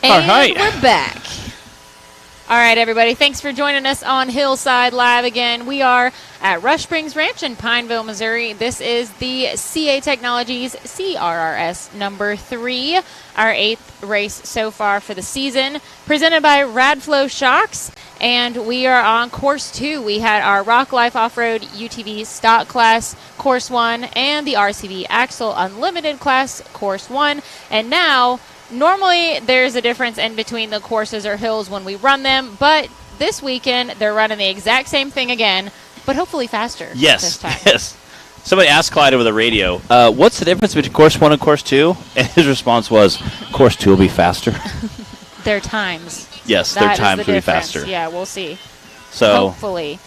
And all right, we're back. All right, everybody. Thanks for joining us on Hillside Live again. We are at Rush Springs Ranch in Pineville, Missouri. This is the CA Technologies CRRS number 3, our 8th race so far for the season, presented by Radflow Shocks. And we are on course 2. We had our Rocklife Offroad UTV stock class, course 1, and the RCV Axle Unlimited class, course 1. And now, normally there's a difference in between the courses or hills when we run them, but this weekend they're running the exact same thing again, but hopefully faster this time. Yes. Somebody asked Clyde over the radio, what's the difference between course 1 and course 2? And his response was, course 2 will be faster. Their times. Yes, their times will be faster. Yeah, we'll see. So hopefully.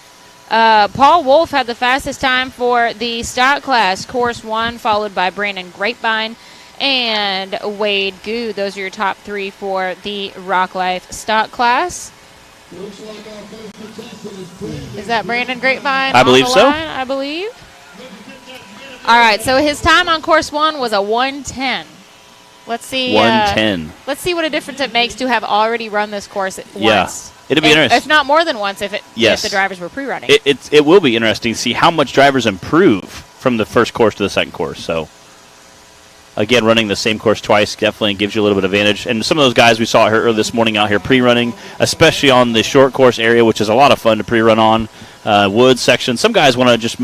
Paul Wolf had the fastest time for the stock class, course 1, followed by Brandon Grapevine and Wade Goo. Those are your top 3 for the Rocklife stock class. Is that Brandon Grapevine? I believe so. I believe. All right, so his time on course 1 was a 1:10. Let's see. 1:10. Let's see what a difference it makes to have already run this course once. Yeah, it'll be interesting. If not more than once, if the drivers were pre-running. It will be interesting to see how much drivers improve from the first course to the second course. So, again, running the same course twice definitely gives you a little bit of advantage. And some of those guys we saw earlier this morning out here pre-running, especially on the short course area, which is a lot of fun to pre-run on, woods section. Some guys want to just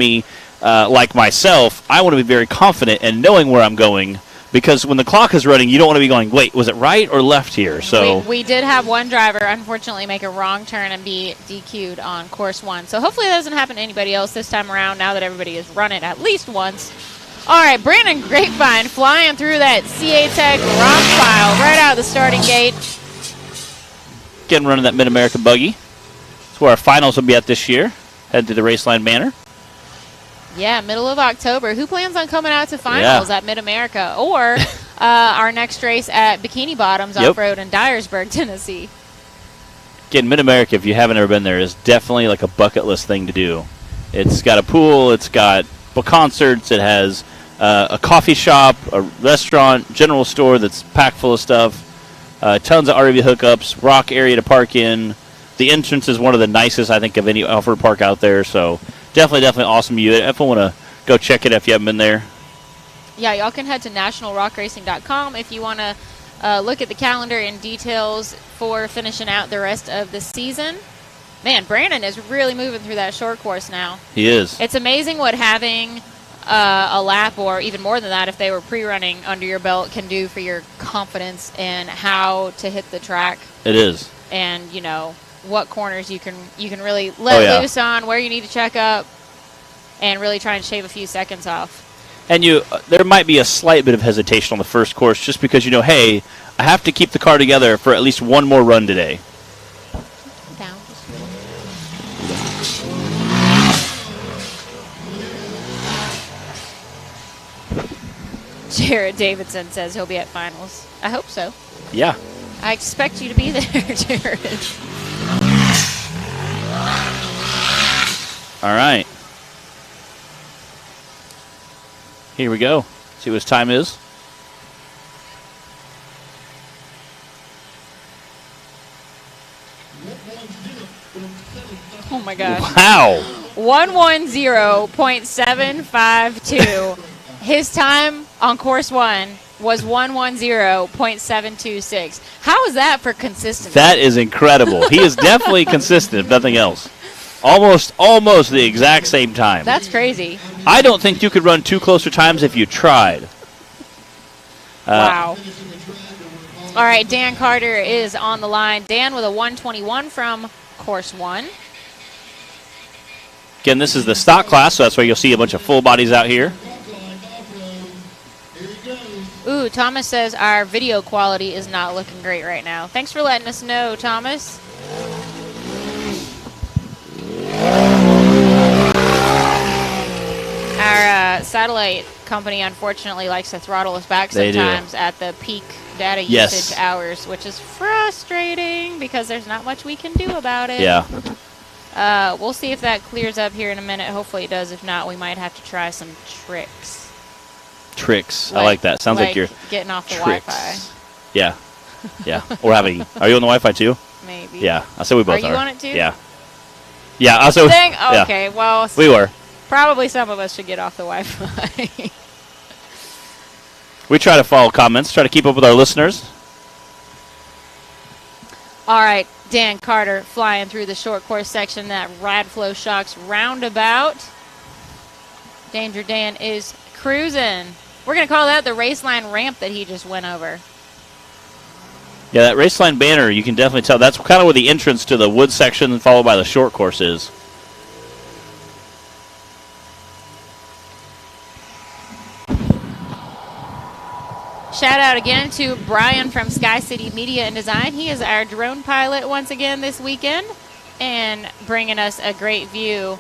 like myself, I want to be very confident in knowing where I'm going. Because when the clock is running, you don't want to be going, wait, was it right or left here? So we did have one driver, unfortunately, make a wrong turn and be DQ'd on course 1. So hopefully that doesn't happen to anybody else this time around, now that everybody has run it at least once. All right, Brandon Grapevine flying through that CA Tech rock pile right out of the starting gate. Again, running that Mid-American buggy. That's where our finals will be at this year. Head to the Raceline Manor. Yeah, middle of October. Who plans on coming out to finals at Mid-America? Or our next race at Bikini Bottoms Offroad in Dyersburg, Tennessee. Again, Mid-America, if you haven't ever been there, is definitely like a bucket list thing to do. It's got a pool. It's got concerts. It has a coffee shop, a restaurant, general store that's packed full of stuff. Tons of RV hookups, rock area to park in. The entrance is one of the nicest, I think, of any off-road park out there. So definitely awesome. You definitely want to go check it if you haven't been there. Yeah, y'all can head to nationalrockracing.com if you want to look at the calendar and details for finishing out the rest of the season. Man, Brandon is really moving through that short course now. He is. It's amazing what having a lap, or even more than that if they were pre-running, under your belt can do for your confidence in how to hit the track. It is. And, you know, what corners you can really let loose on, where you need to check up, and really try and shave a few seconds off. And there might be a slight bit of hesitation on the first course just because, hey, I have to keep the car together for at least one more run today. Down. Jared Davidson says he'll be at finals. I hope so. Yeah. I expect you to be there, Jared. All right. Here we go. See what his time is. Oh, my gosh. Wow. 110.752. His time on course 1 was 110.726. How is that for consistency? That is incredible. He is definitely consistent, if nothing else. Almost the exact same time. That's crazy. I don't think you could run two closer times if you tried. Wow. All right, Dan Carter is on the line. Dan with a 121 from course 1. Again, this is the stock class, so that's why you'll see a bunch of full bodies out here. Ooh, Thomas says our video quality is not looking great right now. Thanks for letting us know, Thomas. Our satellite company, unfortunately, likes to throttle us back sometimes at the peak data usage hours, which is frustrating because there's not much we can do about it. Yeah. We'll see if that clears up here in a minute. Hopefully it does. If not, we might have to try some tricks. Tricks. I like that. Sounds like you're getting off the tricks. Wi-Fi. Yeah. Yeah. Or are you on the Wi-Fi too? Maybe. Yeah. I said we both are. Are you on it too? Yeah. Yeah. Also. Dang. Oh, Yeah. okay. Well, We were. probably some of us should get off the Wi-Fi. We try to follow comments, try to keep up with our listeners. All right, Dan Carter flying through the short course section, that Radflow Shocks roundabout. Danger Dan is cruising. We're going to call that the raceline ramp that he just went over. Yeah, that raceline banner, you can definitely tell. That's kind of where the entrance to the wood section followed by the short course is. Shout out again to Brian from Sky City Media and Design. He is our drone pilot once again this weekend and bringing us a great view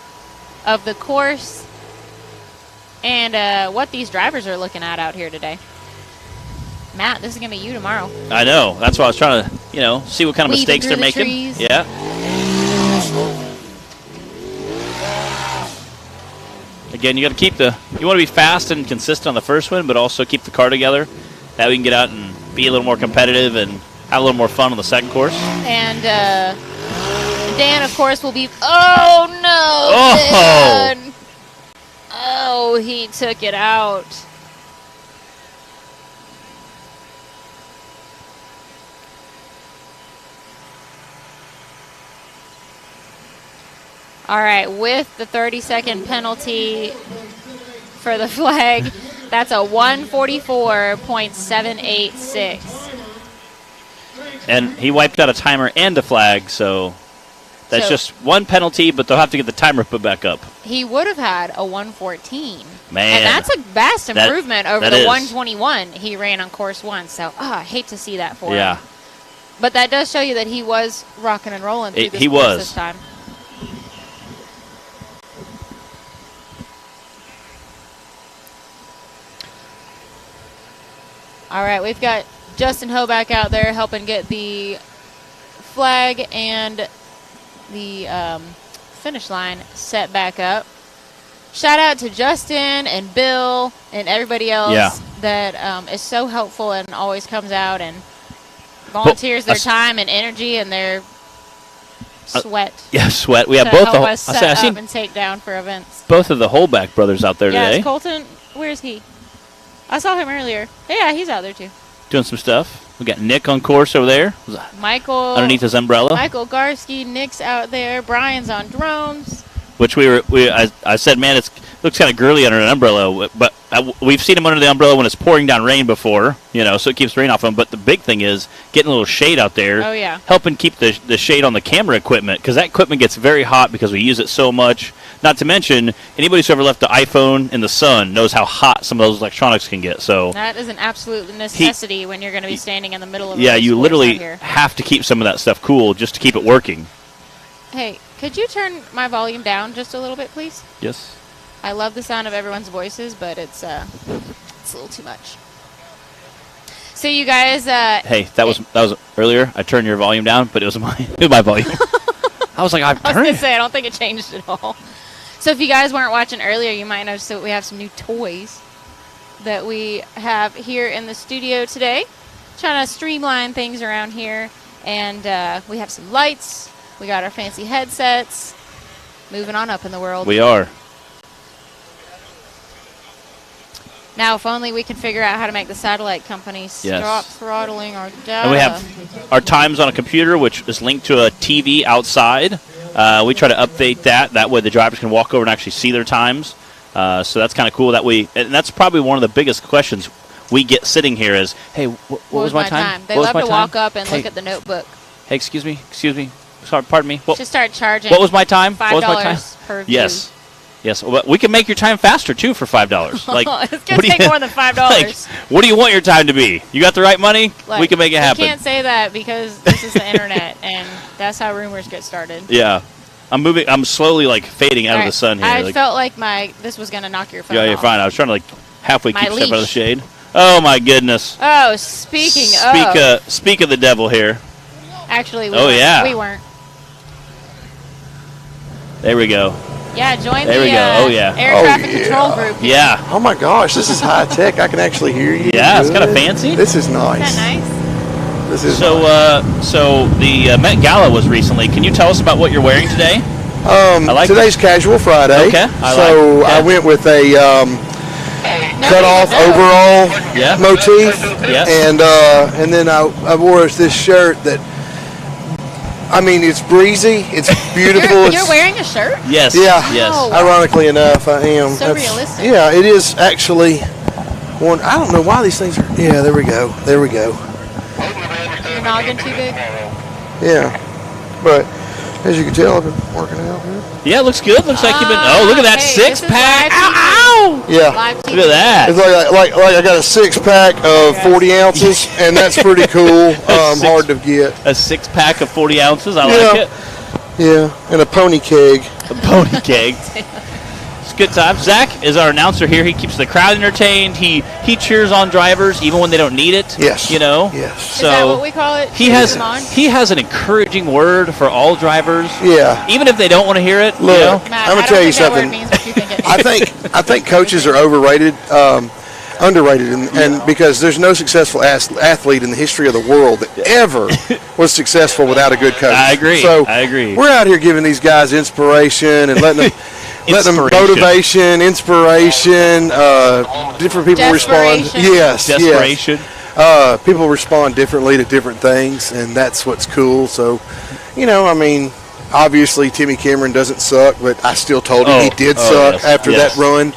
of the course and what these drivers are looking at out here today. Matt, this is going to be you tomorrow. I know. That's why I was trying to, see what kind of mistakes they're making. Trees. Yeah. Again, you got to you want to be fast and consistent on the first one, but also keep the car together. That way we can get out and be a little more competitive and have a little more fun on the second course. And Dan, of course, will be... Oh, no! Oh! Dan. Oh, he took it out. All right, with the 30-second penalty for the flag, that's a 1:44.786. And he wiped out a timer and a flag, so that's just one penalty, but they'll have to get the timer put back up. He would have had a 1:14. Man. And that's a vast improvement over that the is. 1:21 he ran on course one. So, I hate to see that for Yeah. him. But that does show you that he was rocking and rolling through this He course was. this time. All right, we've got Justin Hoback out there helping get the flag and the finish line set back up. Shout out to Justin and Bill and everybody else that is so helpful and always comes out and volunteers their time and energy and their sweat. Yeah, sweat. We have to both help the us set up and take down for events. both of the Holback brothers out there Yeah, today it's Colton. Where's he? I saw him earlier. Yeah, he's out there too. doing some stuff. We got Nick on course over there Michael underneath his umbrella. Michael Garski, Nick's out there. Brian's on drones. Which I said, man, it looks kind of girly under an umbrella, but we've seen him under the umbrella when it's pouring down rain before, so it keeps rain off him. But the big thing is getting a little shade out there. Oh, yeah. Helping keep the shade on the camera equipment, because that equipment gets very hot because we use it so much. Not to mention, anybody who's ever left the iPhone in the sun knows how hot some of those electronics can get. So that is an absolute necessity when you're going to be standing in the middle of a yeah, race you course literally out here. have to keep some of that stuff cool just to keep it working. Hey, could you turn my volume down just a little bit, please? Yes. I love the sound of everyone's voices, but it's a little too much. So you guys, hey, that was earlier. I turned your volume down, but it was my volume. I was like, I was going to say, I don't think it changed at all. So if you guys weren't watching earlier, you might notice that we have some new toys that we have here in the studio today. Trying to streamline things around here. And we have some lights. We got our fancy headsets. Moving on up in the world. We are. Now, if only we could figure out how to make the satellite companies stop throttling our data. And we have our times on a computer, which is linked to a TV outside. We try to update that. That way the drivers can walk over and actually see their times. So that's kind of cool. And that's probably one of the biggest questions we get sitting here is, hey, what was my time? They love to walk up and look at the notebook. Hey, excuse me. Sorry, pardon me. Should start charging. What was my time? $5 what was my time? per view. Yes. Well, we can make your time faster too for $5. Like, it's gonna take more than $5. Like, what do you want your time to be? You got the right money? Like, we can make it happen. You can't say that because this is the internet, and that's how rumors get started. Yeah, I'm slowly fading out of the sun here. I felt like this was gonna knock your phone off. Yeah, you're fine. I was trying to halfway My keep stuff out of the leash. shade. Oh my goodness. Oh, speak of the devil here. Actually, we weren't. There we go. Yeah, join There the we go. Oh, yeah. air traffic control group. Here. Yeah. Oh my gosh, this is high tech. I can actually hear you. Yeah, it's good. kind of fancy. This is nice. Isn't that nice? This is So the Met Gala was recently. Can you tell us about what you're wearing today? today's Casual Friday. Okay. I went with a cut off overall motif. Yeah. And then I wore this shirt that, I mean, it's breezy. It's beautiful. You're wearing a shirt? Yes. Yeah. Yes. Oh, Ironically enough, I am. So realistic. Yeah, it is actually one. I don't know why these things are. Yeah, there we go. There we go. Your noggin too big? Yeah. But as you can tell, I've been working out here. Yeah, it looks good. Looks like you've been. Oh, look at that hey, six-pack. this is live TV. Ow! Yeah. Live TV. Look at that. It's like I got a 6-pack of 40 ounces, and that's pretty cool. Hard to get. A 6-pack of 40 ounces. I Yeah. like it. Yeah, and a pony keg. A pony keg. It's a good time. Zach is our announcer here. He keeps the crowd entertained. He cheers on drivers even when they don't need it. Yes. You know. Yes. Is that what we call it? He Cheers them on? has an encouraging word for all drivers. Yeah. Even if they don't want to hear it. Look, you know? Matt, I'm gonna I tell don't you think that word something. means what you think it means. I think coaches are overrated, underrated, and because there's no successful athlete in the history of the world that ever was successful without a good coach. I agree. So I agree. We're out here giving these guys inspiration and letting them. Let them motivation, inspiration, different people respond. Desperation. Yes, Desperation. yes. People respond differently to different things, and that's what's cool. So, you know, I mean, obviously Timmy Cameron doesn't suck, but I still told him he did suck yes, after yes. that run.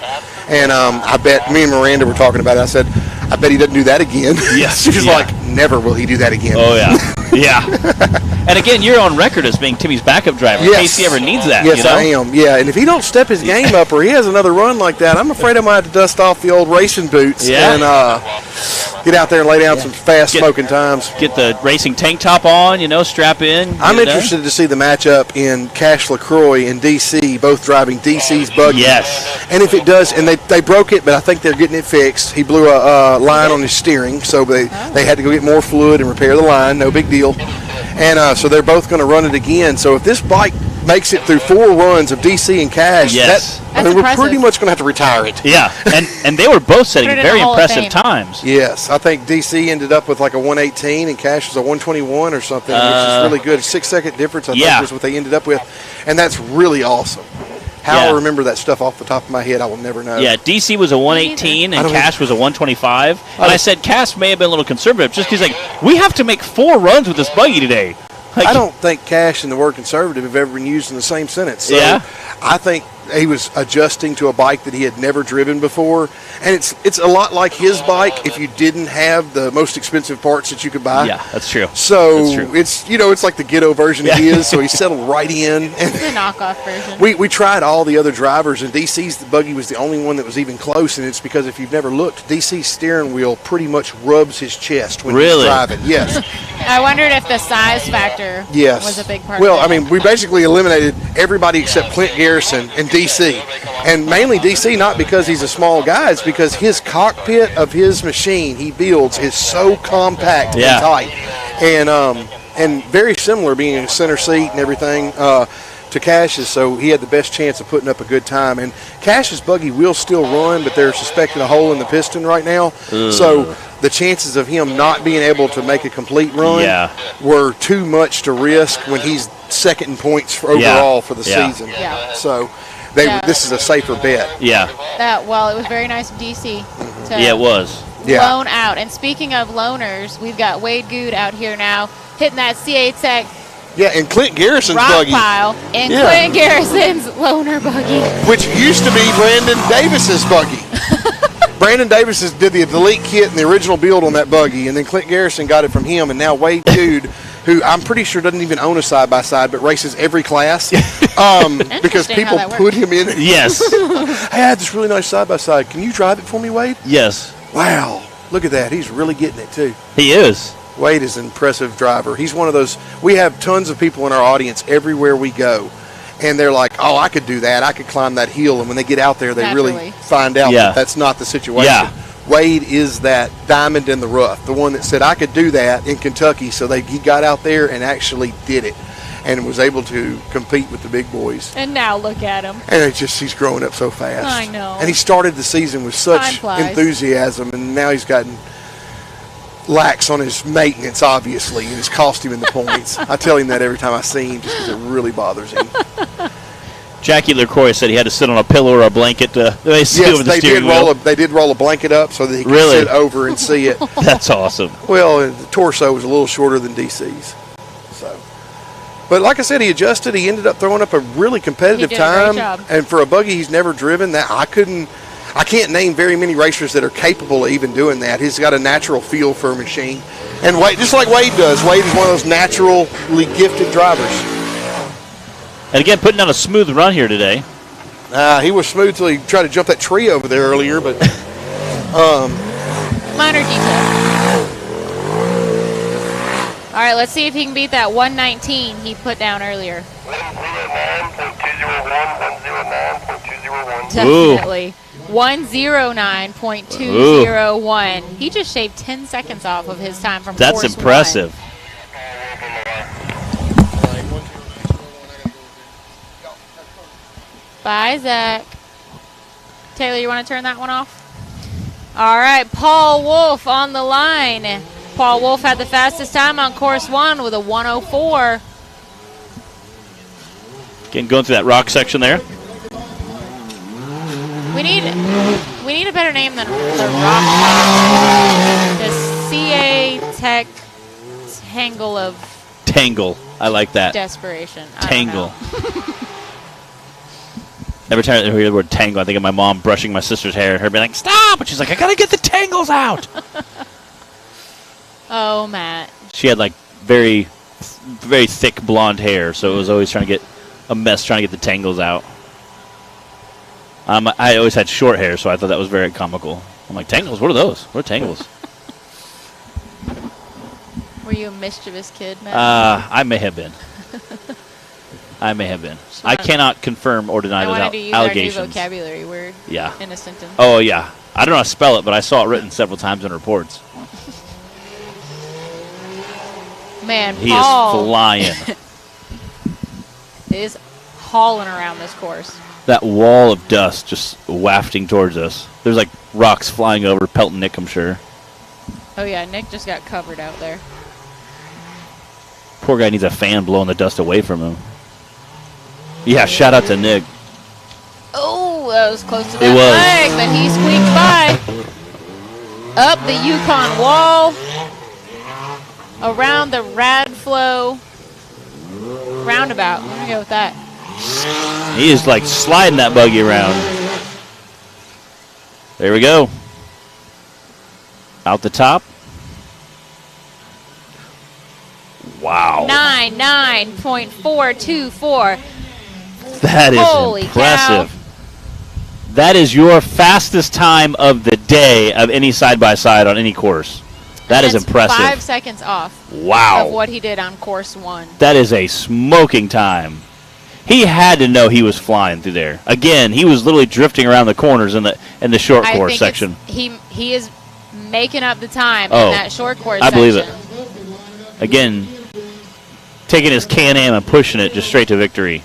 And I bet me and Miranda were talking about it. I said, I bet he doesn't do that again. Yes, She's yeah. like, never will he do that again. Oh yeah, yeah. And again, you're on record as being Timmy's backup driver in case he ever needs that. Yes, you know? I am. Yeah, and if he don't step his game up or he has another run like that, I'm afraid I might have to dust off the old racing boots and get out there and lay down some fast smoking times. Get the racing tank top on, you know, strap in. I'm interested to see the matchup in Cash LaCroix and DC, both driving DC's buggy. Yes. And if it does, and they broke it, but I think they're getting it fixed. He blew a line on his steering, so they had to go get more fluid and repair the line. No big deal. And so they're both going to run it again. So if this bike makes it through 4 runs of DC and Cash, Yes. I mean, we're impressive. pretty much going to have to retire it. Yeah, and they were both setting Put it in very the Hall of impressive Fame. times. Yes, I think DC ended up with like a 118 and Cash was a 121 or something, which is really good. A 6-second difference, I think, was what they ended up with. And that's really awesome. How I remember that stuff off the top of my head, I will never know. Yeah, DC was a 118 and Cash was a 125. And I said Cash may have been a little conservative just because, like, we have to make 4 runs with this buggy today. Like, I don't think cash and the word conservative have ever been used in the same sentence. So Yeah. I think he was adjusting to a bike that he had never driven before. And it's a lot like his bike if you didn't have the most expensive parts that you could buy. Yeah, that's true. So That's true. it's, you know, it's like the ghetto version of his, so he settled right in. And It's the knockoff version. we tried all the other drivers, and DC's the buggy was the only one that was even close, and it's because if you've never looked, DC's steering wheel pretty much rubs his chest when he's driving. Yes. I wondered if the size factor was a big part Well, of it. I mean, we basically eliminated everybody except Clint Garrison and DC. And mainly DC, not because he's a small guy, it's because his cockpit of his machine he builds is so compact and tight. And very similar, being in a center seat and everything, to Cash's, so he had the best chance of putting up a good time. And Cash's buggy will still run, but they're suspecting a hole in the piston right now. So the chances of him not being able to make a complete run were too much to risk when he's second in points for overall for the season. Yeah. So this is a safer bet. Yeah. Well, it was very nice of DC to Yeah, it was. loan out. And speaking of loaners, we've got Wade Good out here now hitting that CA Tech Yeah, and Clint Garrison's rock buggy, pile in Clint Garrison's loaner buggy. which used to be Brandon Davis's buggy. Brandon Davis did the Delete kit and the original build on that buggy, and then Clint Garrison got it from him, and now Wade Good, who I'm pretty sure doesn't even own a side-by-side but races every class, because people how that put him in. Yes. Hey, I had this really nice side-by-side. Can you drive it for me, Wade? Yes. Wow. Look at that. He's really getting it, too. He is. Wade is an impressive driver. He's one of those. We have tons of people in our audience everywhere we go, and they're like, oh, I could do that. I could climb that hill. And when they get out there, they really find out that that's not the situation. Yeah. Wade is that diamond in the rough, the one that said, I could do that in Kentucky. So he got out there and actually did it and was able to compete with the big boys. And now look at him. And he's growing up so fast. I know. And he started the season with such Time flies. enthusiasm, and now he's gotten lax on his maintenance, obviously, and it's cost him in the points. I tell him that every time I see him just because it really bothers him. Jackie LaCroix said he had to sit on a pillow or a blanket to see over the steering wheel. They did roll a blanket up so that he could sit over and see it. That's awesome. Well, the torso was a little shorter than DC's. So, but like I said, he adjusted. He ended up throwing up a really competitive time. And for a buggy he's never driven, that I can't name very many racers that are capable of even doing that. He's got a natural feel for a machine. And Wade, just like Wade does, Wade is one of those naturally gifted drivers. And again, putting on a smooth run here today. He was smooth till he tried to jump that tree over there earlier, but minor detail. All right, let's see if he can beat that 119 he put down earlier. 109.201, 109.201. Definitely. 109.201. He just shaved 10 seconds off of his time from That's course impressive. 1. Bye, Zach. Taylor, you want to turn that one off? All right, Paul Wolf on the line. Paul Wolf had the fastest time on course 1 with a 104. Again, going through that rock section there. We need a better name than the rock. The CA Tech Tangle of... Tangle. I like that. Desperation. Tangle. Every time I hear the word tangle, I think of my mom brushing my sister's hair and her being like, stop! And she's like, I gotta get the tangles out! Oh, Matt. She had like very, very thick blonde hair, so it was always trying to get a mess trying to get the tangles out. I always had short hair, so I thought that was very comical. I'm like, tangles? What are those? What are tangles? Were you a mischievous kid, Matt? I may have been. I may have been. I cannot confirm or deny those allegations. Our new vocabulary word. Yeah. In a sentence. Oh, yeah. I don't know how to spell it, but I saw it written several times in reports. Man, he Paul is flying. is hauling around this course. That wall of dust just wafting towards us. There's like rocks flying over, pelting Nick, I'm sure. Oh, yeah. Nick just got covered out there. Poor guy needs a fan blowing the dust away from him. Yeah, shout out to Nick. Oh, that was close to that flag, but he squeaked by. Up the Yukon wall. Around the Radflow roundabout. I'm going to go with that. He is like sliding that buggy around. There we go. Out the top. Wow. 99.424. That is Holy impressive. Cow. That is your fastest time of the day of any side-by-side on any course. That is impressive. 5 seconds off. Wow. Of what he did on course 1. That is a smoking time. He had to know he was flying through there. Again, he was literally drifting around the corners in the short course section. He is making up the time in that short course section. I believe it. Again, taking his Can-Am and pushing it just straight to victory.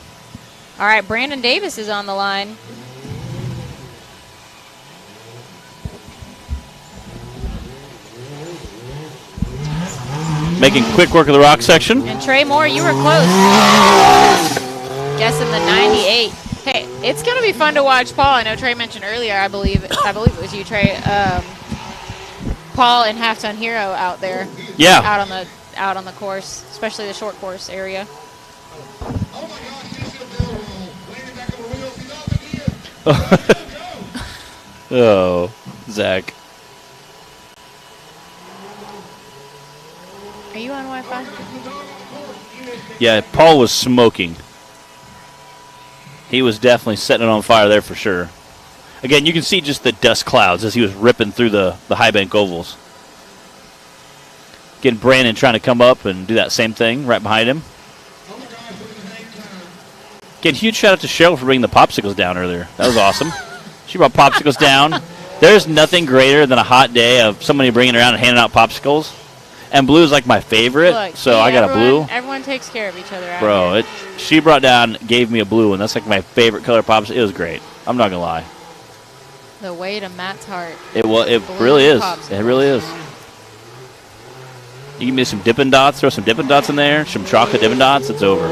All right, Brandon Davis is on the line. Making quick work of the rock section. And Trey Moore, you were close. Guessing the 98. Hey, it's going to be fun to watch Paul. I know Trey mentioned earlier, I believe it was you, Trey. Paul and Half-Ton Hero out there. Yeah. Out on the course, especially the short course area. Oh, Zach. Are you on Wi-Fi? Yeah, Paul was smoking. He was definitely setting it on fire there for sure. Again, you can see just the dust clouds as he was ripping through the high bank ovals. Again, Brandon trying to come up and do that same thing right behind him. Again, huge shout out to Cheryl for bringing the popsicles down earlier. That was awesome. She brought popsicles down. There's nothing greater than a hot day of somebody bringing around and handing out popsicles. And blue is like my favorite, so I got a blue. Everyone takes care of each other out Bro, here. she brought down, gave me a blue one. That's like my favorite color popsicle. It was great. I'm not going to lie. The way to Matt's heart. It really is. It really is. You give me some Dippin' Dots, throw some Dippin' Dots in there, some chocolate Dippin' Dots, it's over.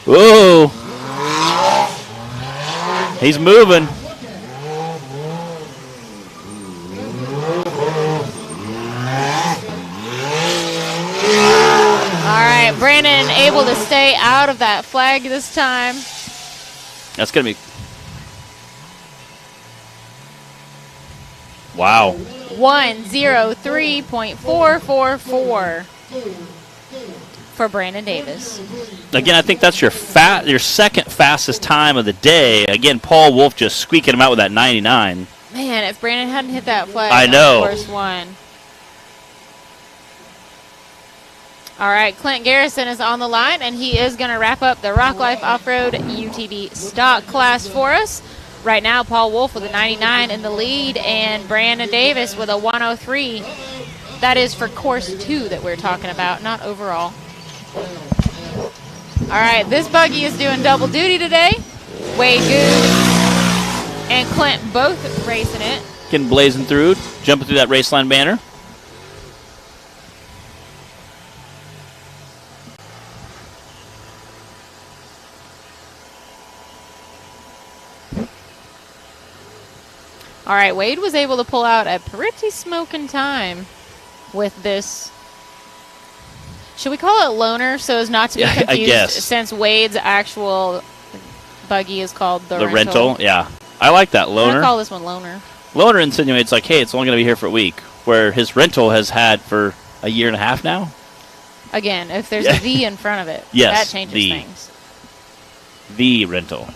Whoa! He's moving. All right, Brandon able to stay out of that flag this time. That's going to be... Wow. 1:03.444 for Brandon Davis. Again, I think that's your second fastest time of the day. Again, Paul Wolf just squeaking him out with that 99. Man, if Brandon hadn't hit that flag, I know. the first one. All right, Clint Garrison is on the line, and he is going to wrap up the Rocklife Off-Road UTV stock class for us. Right now, Paul Wolf with a 99 in the lead, and Brandon Davis with a 103. That is for course 2 that we're talking about, not overall. All right, this buggy is doing double duty today. Wade Good and Clint both racing it. Getting blazing through, jumping through that raceline banner. All right, Wade was able to pull out a pretty smoking time with this. Should we call it loaner so as not to be confused? I guess. Since Wade's actual buggy is called the rental. Yeah. I like that, loaner. I'm going to call this one loaner. Loaner insinuates like, hey, it's only going to be here for a week, where his rental has had for a year and a half now. Again, if there's a V in front of it, yes, that changes things. The rental.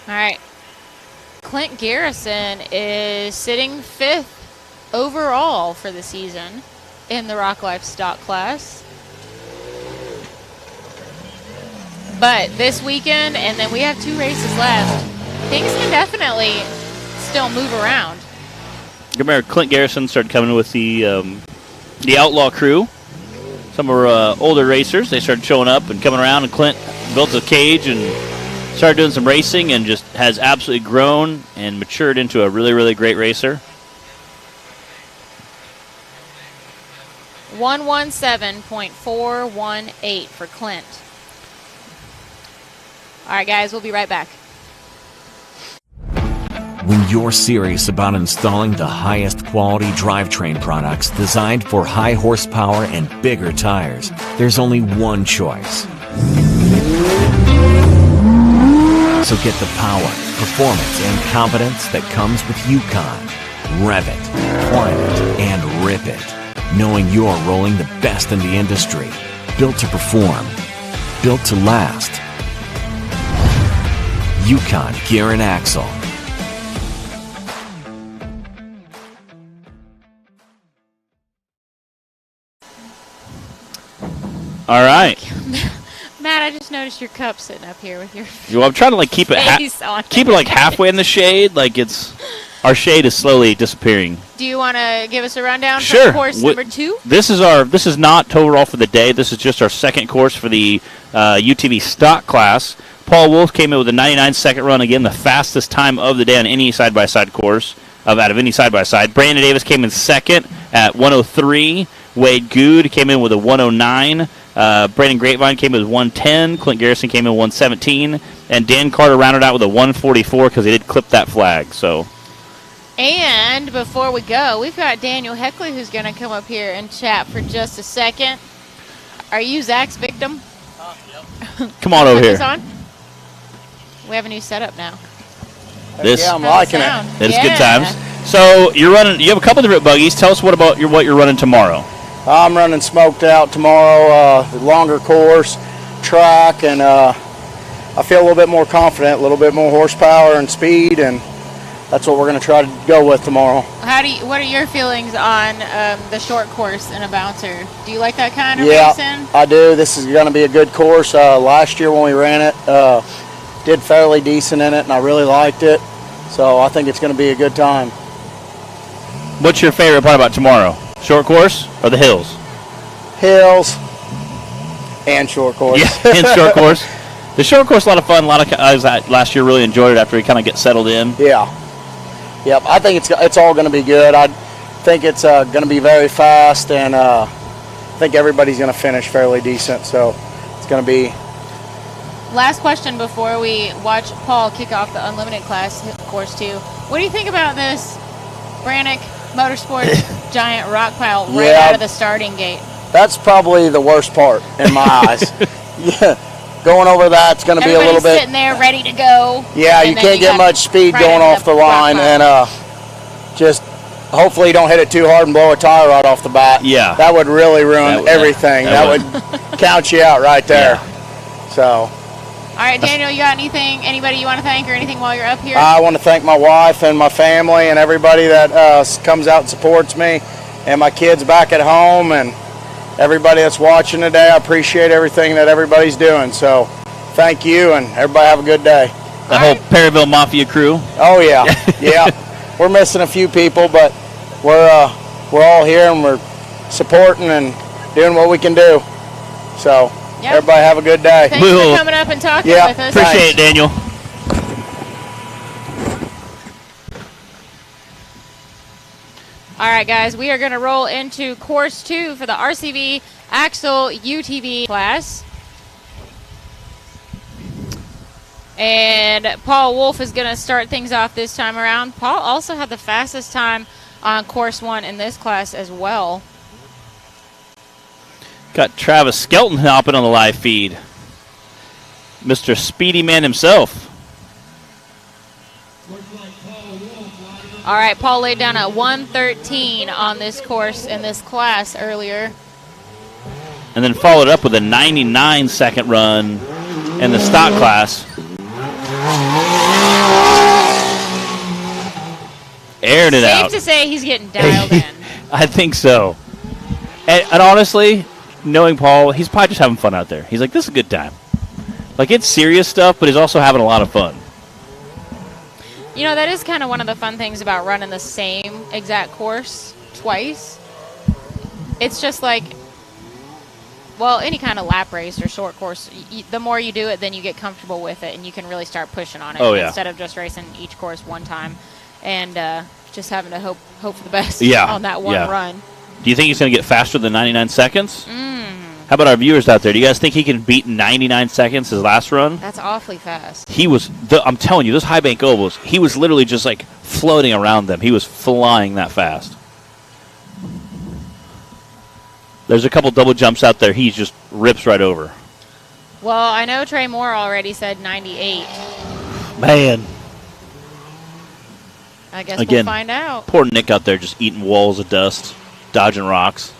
All right. Clint Garrison is sitting 5th overall for the season in the Rocklife stock class. But this weekend, and then we have 2 races left, things can definitely still move around. Remember, Clint Garrison started coming with the Outlaw crew. Some of our older racers, they started showing up and coming around, and Clint built a cage and started doing some racing and just has absolutely grown and matured into a really, really great racer. 117.418 for Clint. All right, guys, we'll be right back. When you're serious about installing the highest quality drivetrain products designed for high horsepower and bigger tires, there's only one choice. So get the power, performance, and confidence that comes with Yukon. Rev it, climb it, and rip it. Knowing you're rolling the best in the industry. Built to perform. Built to last. Yukon Gear and Axle. All right. Matt, I just noticed your cup sitting up here with your Well, I'm trying to like keep it like halfway in the shade, like it's our shade is slowly disappearing. Do you want to give us a rundown Sure. for course number 2? This is not overall for the day. This is just our second course for the UTV stock class. Paul Wolf came in with a 99 second run, again the fastest time of the day on any side-by-side course out of any side-by-side. Brandon Davis came in second at 103. Wade Good came in with a 109. Brandon Grapevine came in with 110. Clint Garrison came in 117. And Dan Carter rounded out with a 144 because he did clip that flag. So. And before we go, we've got Daniel Heckley who's going to come up here and chat for just a second. Are you Zach's victim? Yep. Come on over here. On? We have a new setup now. Yeah, I'm liking it. It's good times. So you have a couple different buggies. Tell us what you're running tomorrow. I'm running smoked out tomorrow, the longer course, track, and I feel a little bit more confident, a little bit more horsepower and speed, and that's what we're going to try to go with tomorrow. What are your feelings on the short course in a bouncer? Do you like that kind of Yeah, racing? I do. This is going to be a good course. Last year when we ran it, did fairly decent in it, and I really liked it. So I think it's going to be a good time. What's your favorite part about tomorrow? Short course or the hills? Hills and short course. Yeah, and short course. The short course, a lot of fun. A lot of guys last year really enjoyed it after we kind of get settled in. Yeah. Yep, I think it's all going to be good. I think it's going to be very fast, and I think everybody's going to finish fairly decent. So it's going to be. Last question before we watch Paul kick off the Unlimited class, course 2. What do you think about this Brannick Motorsports giant rock pile right out of the starting gate? That's probably the worst part in my eyes. Yeah. Going over that's going to be a little bit. Sitting there ready to go. Yeah, you can't get much speed going off the line, and just hopefully you don't hit it too hard and blow a tire right off the bat. Yeah, that would really ruin everything. That would count you out right there. Yeah. So. All right, Daniel, you got anybody you want to thank or anything while you're up here? I want to thank my wife and my family and everybody that comes out and supports me, and my kids back at home, and everybody that's watching today. I appreciate everything that everybody's doing. So thank you, and everybody have a good day. The whole Perryville Mafia crew. Oh, yeah. Yeah. We're missing a few people, but we're all here, and we're supporting and doing what we can do. So everybody have a good day. Thanks for coming up and talking with us. Appreciate it, Daniel. All right, guys, we are going to roll into course 2 for the RCV Axle UTV class. And Paul Wolf is going to start things off this time around. Paul also had the fastest time on course 1 in this class as well. Got Travis Skelton hopping on the live feed. Mr. Speedy Man himself. All right, Paul laid down a 1:13 on this course in this class earlier. And then followed up with a 99-second run in the stock class. Aired it out. Safe to say he's getting dialed in. I think so. And honestly, knowing Paul, he's probably just having fun out there. He's like, this is a good time. Like, it's serious stuff, but he's also having a lot of fun. You know, that is kind of one of the fun things about running the same exact course twice. It's just like, well, any kind of lap race or short course, the more you do it, then you get comfortable with it, and you can really start pushing on it instead of just racing each course one time and just having to hope for the best on that one run. Do you think he's going to get faster than 99 seconds? How about our viewers out there? Do you guys think he can beat 99 seconds his last run? That's awfully fast. He was, I'm telling you, those high bank ovals, he was literally just like floating around them. He was flying that fast. There's a couple double jumps out there. He just rips right over. Well, I know Trey Moore already said 98. Man. I guess we'll find out. Poor Nick out there just eating walls of dust, dodging rocks.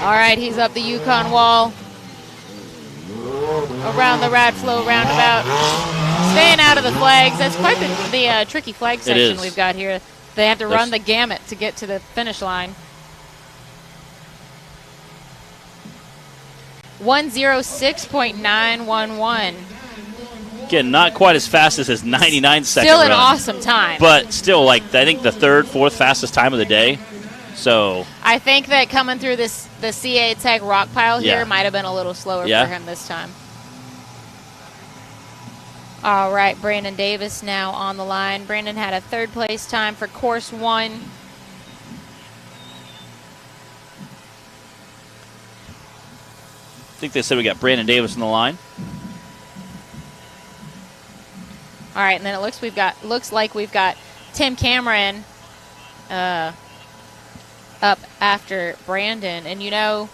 All right, he's up the Yukon wall. Around the Radflow roundabout. Staying out of the flags. That's quite the tricky flag section we've got here. They have to run the gamut to get to the finish line. 1:06.911. Again, not quite as fast as his 99 second Still an run, awesome time. but still, like, I think the third, fourth fastest time of the day. So I think that coming through the CA Tech rock pile here might have been a little slower for him this time. All right, Brandon Davis now on the line. Brandon had a third place time for course 1. I think they said we got Brandon Davis on the line. All right, and then it looks like we've got Tim Cameron up after Brandon. And, you know,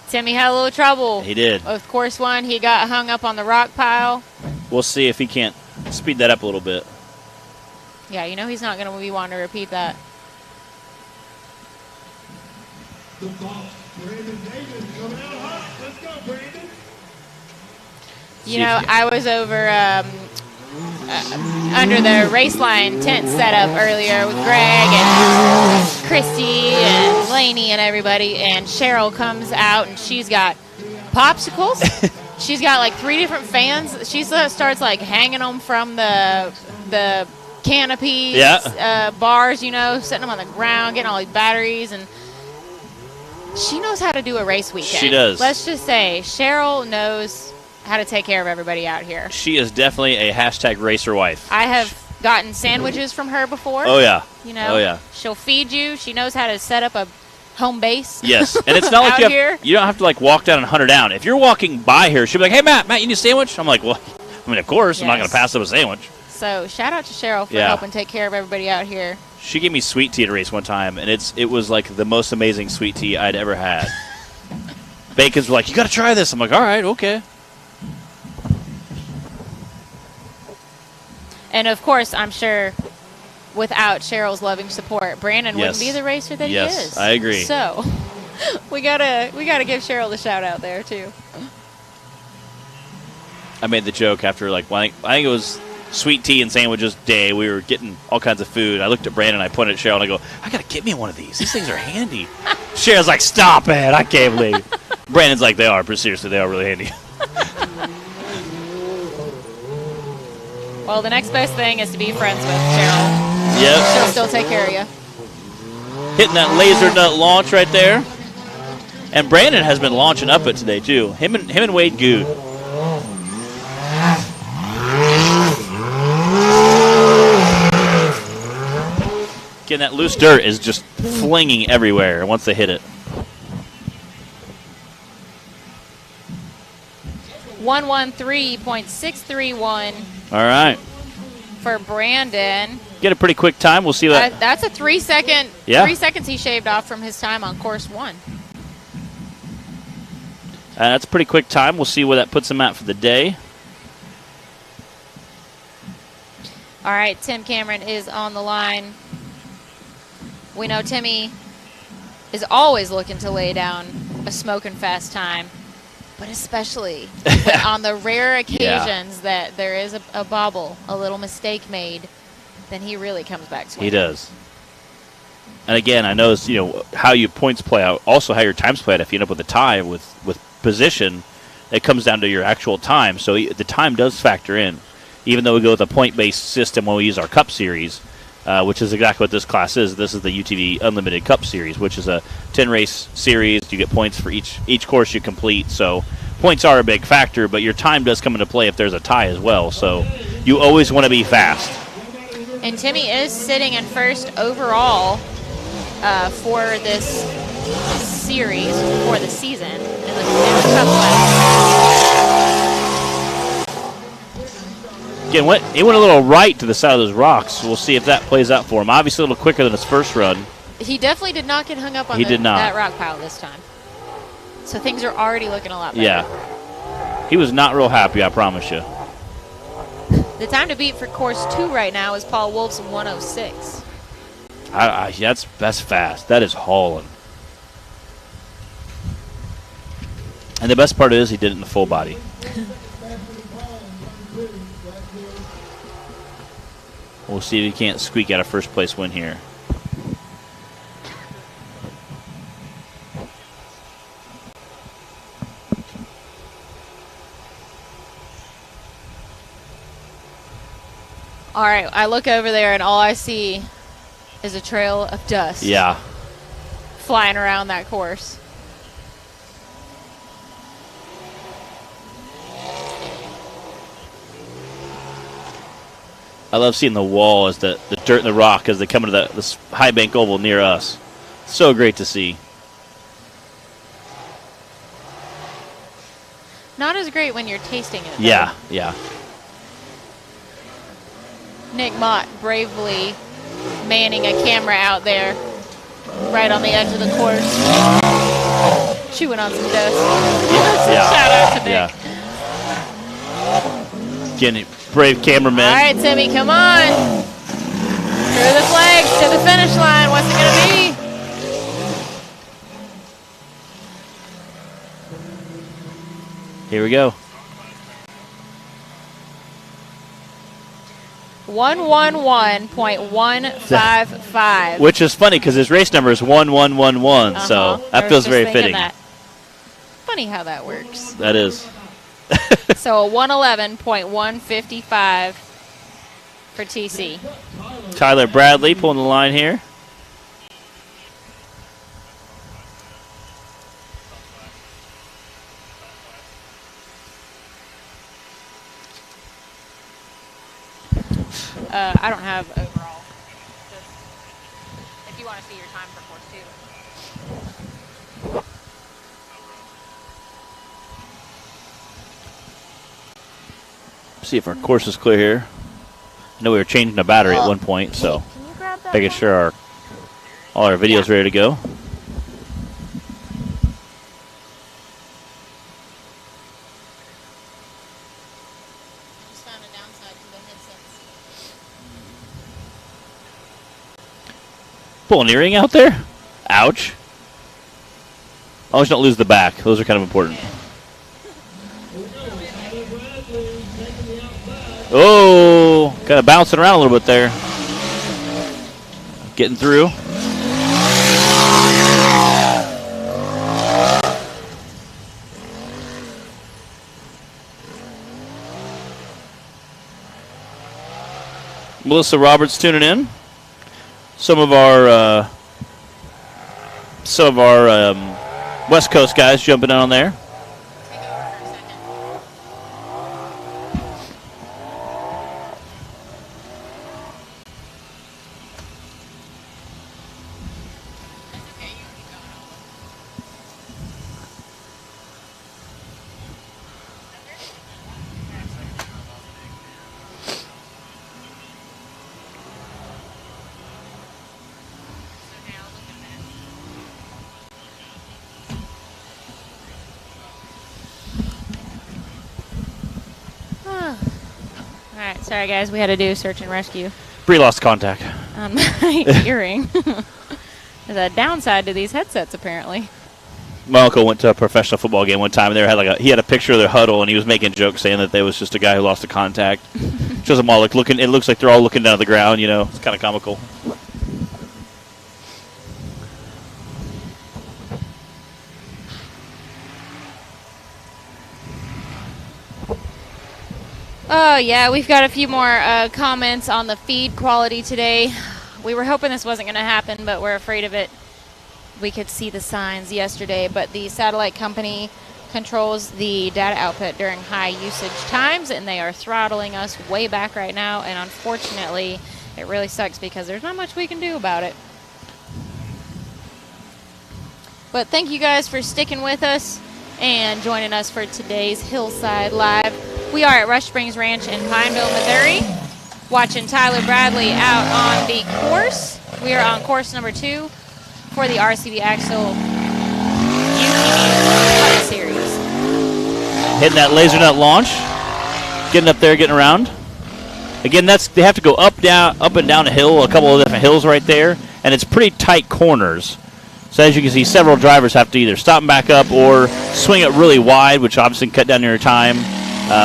Timmy had a little trouble. He did. With course 1, he got hung up on the rock pile. We'll see if he can't speed that up a little bit. Yeah, you know he's not going to be wanting to repeat that. You know, I was over under the race line tent setup earlier with Greg and Christy and Lainey and everybody, and Cheryl comes out and she's got popsicles. She's got like 3 different fans. She starts like hanging them from the canopies, bars, you know, setting them on the ground, getting all these batteries, and she knows how to do a race weekend. She does. Let's just say Cheryl knows how to take care of everybody out here. She is definitely a hashtag racer wife. I have gotten sandwiches from her before. Oh, yeah. You know, oh, yeah. She'll feed you. She knows how to set up a home base. Yes, and it's not like you don't have to like walk down and hunt her down. If you're walking by here, she'll be like, "Hey, Matt, you need a sandwich?" I'm like, "Well, I mean, of course, I'm not going to pass up a sandwich." So shout out to Cheryl for helping take care of everybody out here. She gave me sweet tea at a race one time, and it was like the most amazing sweet tea I'd ever had. Bacons were like, "You got to try this." I'm like, "All right, okay." And of course, I'm sure without Cheryl's loving support, Brandon wouldn't be the racer that he is. Yes, I agree. So we gotta give Cheryl the shout out there too. I made the joke after I think it was sweet tea and sandwiches day. We were getting all kinds of food. I looked at Brandon, I pointed at Cheryl, and I go, "I gotta get me one of these. These things are handy." Cheryl's like, "Stop it! I can't believe it." Brandon's like, "They are, but seriously, they are really handy." Well, the next best thing is to be friends with Cheryl. Yep. She'll still take care of you. Hitting that laser nut launch right there. And Brandon has been launching up it today, too. Him and Wade Good. Getting that loose dirt is just flinging everywhere once they hit it. 113.631. All right. For Brandon. Get a pretty quick time. We'll see that. That's a 3 second. Yeah. 3 seconds he shaved off from his time on course 1. That's a pretty quick time. We'll see where that puts him at for the day. All right, Tim Cameron is on the line. We know Timmy is always looking to lay down a smoking fast time, but especially on the rare occasions that there is a bobble, a little mistake made, then he really comes back swinging. He does. And again, I know how your points play out, also how your times play out. If you end up with a tie with position, it comes down to your actual time. So the time does factor in, even though we go with a point-based system when we use our Cup Series, which is exactly what this class is. This is the UTV Unlimited Cup Series, which is a 10-race series. You get points for each course you complete. So points are a big factor, but your time does come into play if there's a tie as well. So you always want to be fast. And Timmy is sitting in first overall for this series, for the season, in the Cup class. Again, he went a little right to the side of those rocks. We'll see if that plays out for him. Obviously, a little quicker than his first run. He definitely did not get hung up on that rock pile this time. So things are already looking a lot better. Yeah. He was not real happy, I promise you. The time to beat for course 2 right now is Paul Wolf's 106. That's fast. That is hauling. And the best part is he did it in the full body. We'll see if he can't squeak out a first place win here. All right, I look over there and all I see is a trail of dust. Yeah. Flying around that course. I love seeing the wall as the dirt and the rock as they come into this high bank oval near us. So great to see. Not as great when you're tasting it. Yeah, yeah. Nick Mott bravely manning a camera out there right on the edge of the course. chewing on some dust. Yeah. Shout out to Nick. Yeah. Again, brave cameraman. All right, Timmy, come on. Through the flags to the finish line. What's it going to be? Here we go. 111.155. Which is funny because his race number is 1111, so that feels very fitting. That. Funny how that works. That is. So 111.155 for TC. Tyler Bradley pulling the line here. I don't have overall. Just if you want to see your time for course 2. See if our course is clear here. I know we were changing the battery at one point, so Can you grab that making one? sure all our videos ready to go. Just found a downside to the headsets. Pulling an earring out there? Ouch. Always don't lose the back. Those are kind of important. Oh, kind of bouncing around a little bit there. Getting through. Melissa Roberts tuning in. Some of our West Coast guys jumping on there. Alright, sorry guys, we had to do search and rescue Bree lost contact. on my earring. There's a downside to these headsets apparently. My uncle went to a professional football game one time, and he had a picture of their huddle, and he was making jokes saying that there was just a guy who lost the contact. Shows them all looking. It looks like they're all looking down at the ground. You know, it's kind of comical. Oh yeah, we've got a few more comments on the feed quality today. We were hoping this wasn't going to happen, but we're afraid of it. We could see the signs yesterday, but the satellite company controls the data output during high usage times, and they are throttling us way back right now, and unfortunately, it really sucks because there's not much we can do about it. But thank you guys for sticking with us and joining us for today's Hillside Live. We are at Rush Springs Ranch in Pineville, Missouri, watching Tyler Bradley out on the course. We are on course number 2 for the RCB Axle UTV Series. Hitting that laser nut launch, getting up there, getting around. Again, they have to go up and down a hill, a couple of different hills right there, and it's pretty tight corners. So as you can see, several drivers have to either stop and back up or swing it really wide, which obviously cut down your time.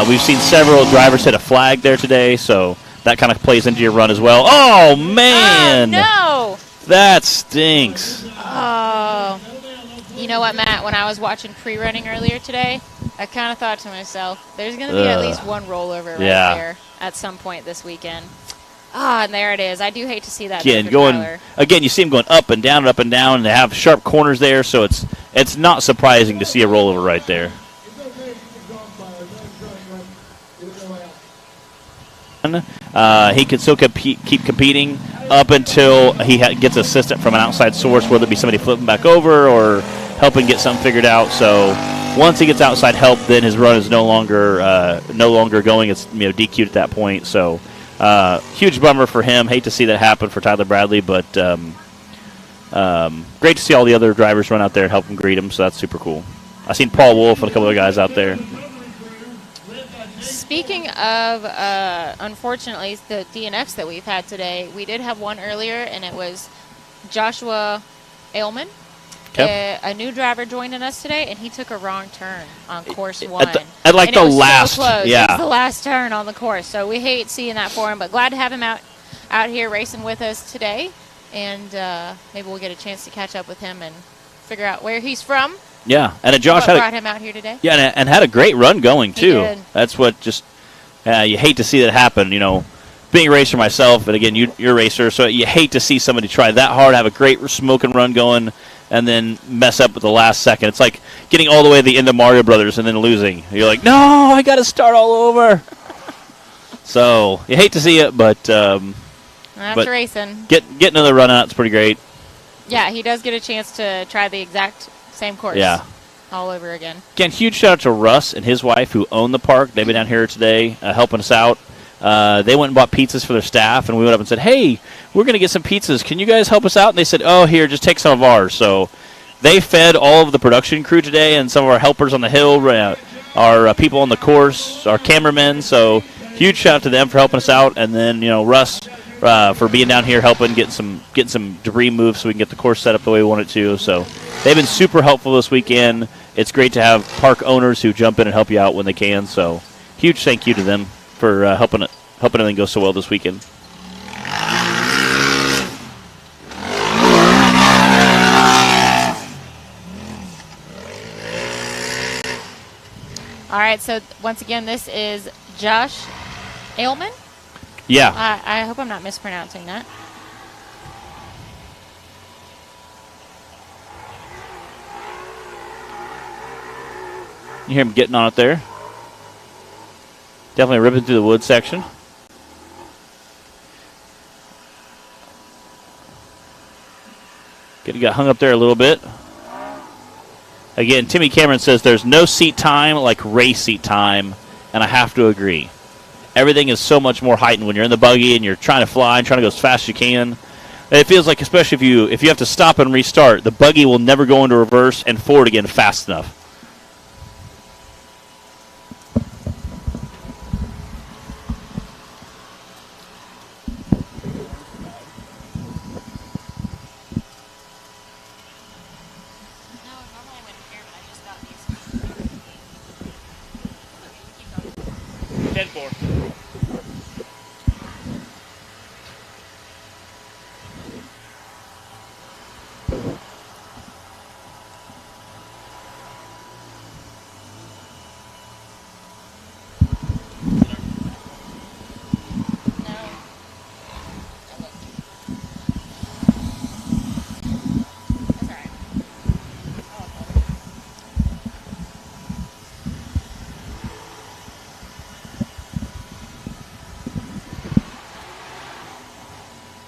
We've seen several drivers hit a flag there today, so that kind of plays into your run as well. Oh, man! Oh, no! That stinks. Oh. You know what, Matt? When I was watching pre-running earlier today, I kind of thought to myself, there's going to be at least one rollover right there at some point this weekend. Ah, and there it is. I do hate to see that. Again, you see him going up and down, and they have sharp corners there, so it's not surprising to see a rollover right there. He can still keep competing up until he gets assistance from an outside source, whether it be somebody flipping back over or helping get something figured out. So once he gets outside help, then his run is no longer going. It's DQ'd at that point. So huge bummer for him. Hate to see that happen for Tyler Bradley, but Great to see all the other drivers run out there and help them greet them, so that's super cool. I seen Paul Wolf and a couple other guys out there. Speaking of, unfortunately, the DNFs that we've had today, we did have one earlier, and it was Joshua Ailman. Okay. A new driver joining us today, and he took a wrong turn on course 1. At like and the it was last, so close. yeah. It was the last turn on the course, so we hate seeing that for him, but glad to have him out here racing with us today, and maybe we'll get a chance to catch up with him and figure out where he's from. Yeah, and Josh brought him out here today. Yeah, and had a great run going too. He did. That's what just you hate to see that happen. You know, being a racer myself, and again, you're a racer, so you hate to see somebody try that hard, have a great smoking run going, and then mess up at the last second. It's like getting all the way to the end of Mario Brothers and then losing. You're like, no, I got to start all over. So you hate to see it, but That's racing. Get another run out. It's pretty great. Yeah, he does get a chance to try the exact same course. Yeah. All over again. Again, huge shout out to Russ and his wife who own the park. They've been down here today helping us out. They went and bought pizzas for their staff, and we went up and said, hey, we're going to get some pizzas. Can you guys help us out? And they said, oh, here, just take some of ours. So they fed all of the production crew today and some of our helpers on the hill, our people on the course, our cameramen. So huge shout out to them for helping us out. And then, Russ for being down here helping get some debris moved so we can get the course set up the way we want it to. So they've been super helpful this weekend. It's great to have park owners who jump in and help you out when they can. So huge thank you to them for helping everything go so well this weekend. All right, so once again, this is Josh Ailman. Yeah. I hope I'm not mispronouncing that. You hear him getting on it there. Definitely ripping through the wood section. Got hung up there a little bit. Again, Timmy Cameron says there's no seat time like race seat time, and I have to agree. Everything is so much more heightened when you're in the buggy and you're trying to fly and trying to go as fast as you can. It feels like, especially if you have to stop and restart, the buggy will never go into reverse and forward again fast enough.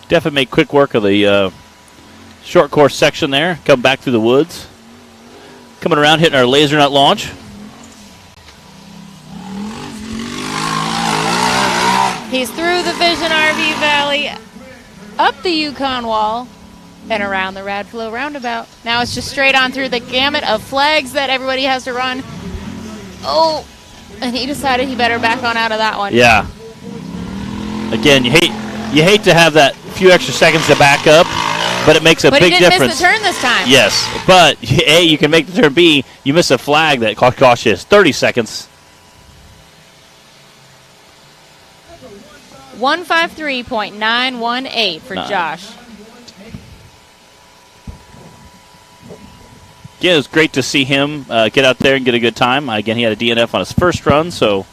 Definitely make quick work of the short course section there. Come back through the woods. Coming around, hitting our laser nut launch. He's through the Vision RV Valley, up the Yukon Wall, and around the Radflow Roundabout. Now it's just straight on through the gamut of flags that everybody has to run. Oh, and he decided he better back on out of that one. Yeah. Again, you hate to have that few extra seconds to back up, but it makes a big difference. But he didn't miss the turn this time. Yes, but A, you can make the turn. B, you miss a flag that costs you 30 seconds. 153.918 for Josh. Yeah, it was great to see him get out there and get a good time. Again, he had a DNF on his first run, so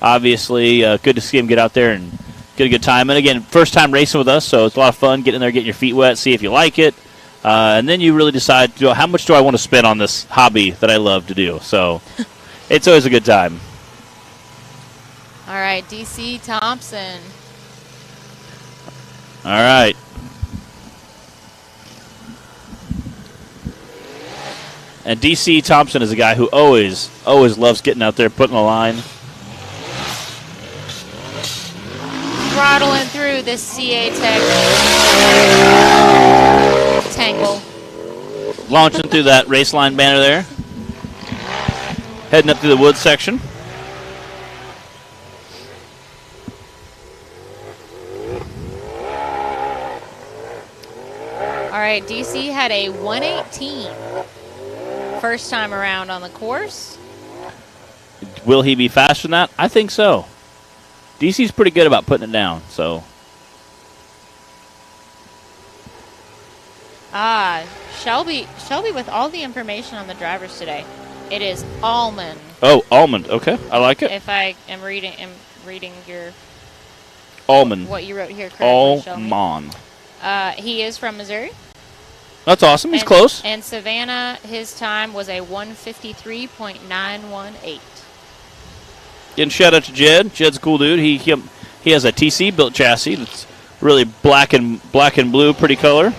obviously good to see him get out there and get a good time. And again, first time racing with us, so it's a lot of fun getting in there, getting your feet wet, see if you like it. And then you really decide, how much do I want to spend on this hobby that I love to do? So it's always a good time. All right, DC Thompson. All right. And DC Thompson is a guy who always loves getting out there, putting the line. Throttling through this CA Tech Tangle. Launching through that race line banner there. Heading up through the woods section. All right, DC had a 118 first time around on the course. Will he be faster than that? I think so. DC's pretty good about putting it down, so. Shelby with all the information on the drivers today. It is Allman. Oh, Almond. Okay, I like it. If I am reading your Almond. what you wrote here correctly, Shelby. Almond. He is from Missouri. That's awesome. He's close. And Savannah, his time was a 153.918. Getting shout out to Jed. Jed's a cool dude. He has a TC built chassis that's really black and blue, pretty color.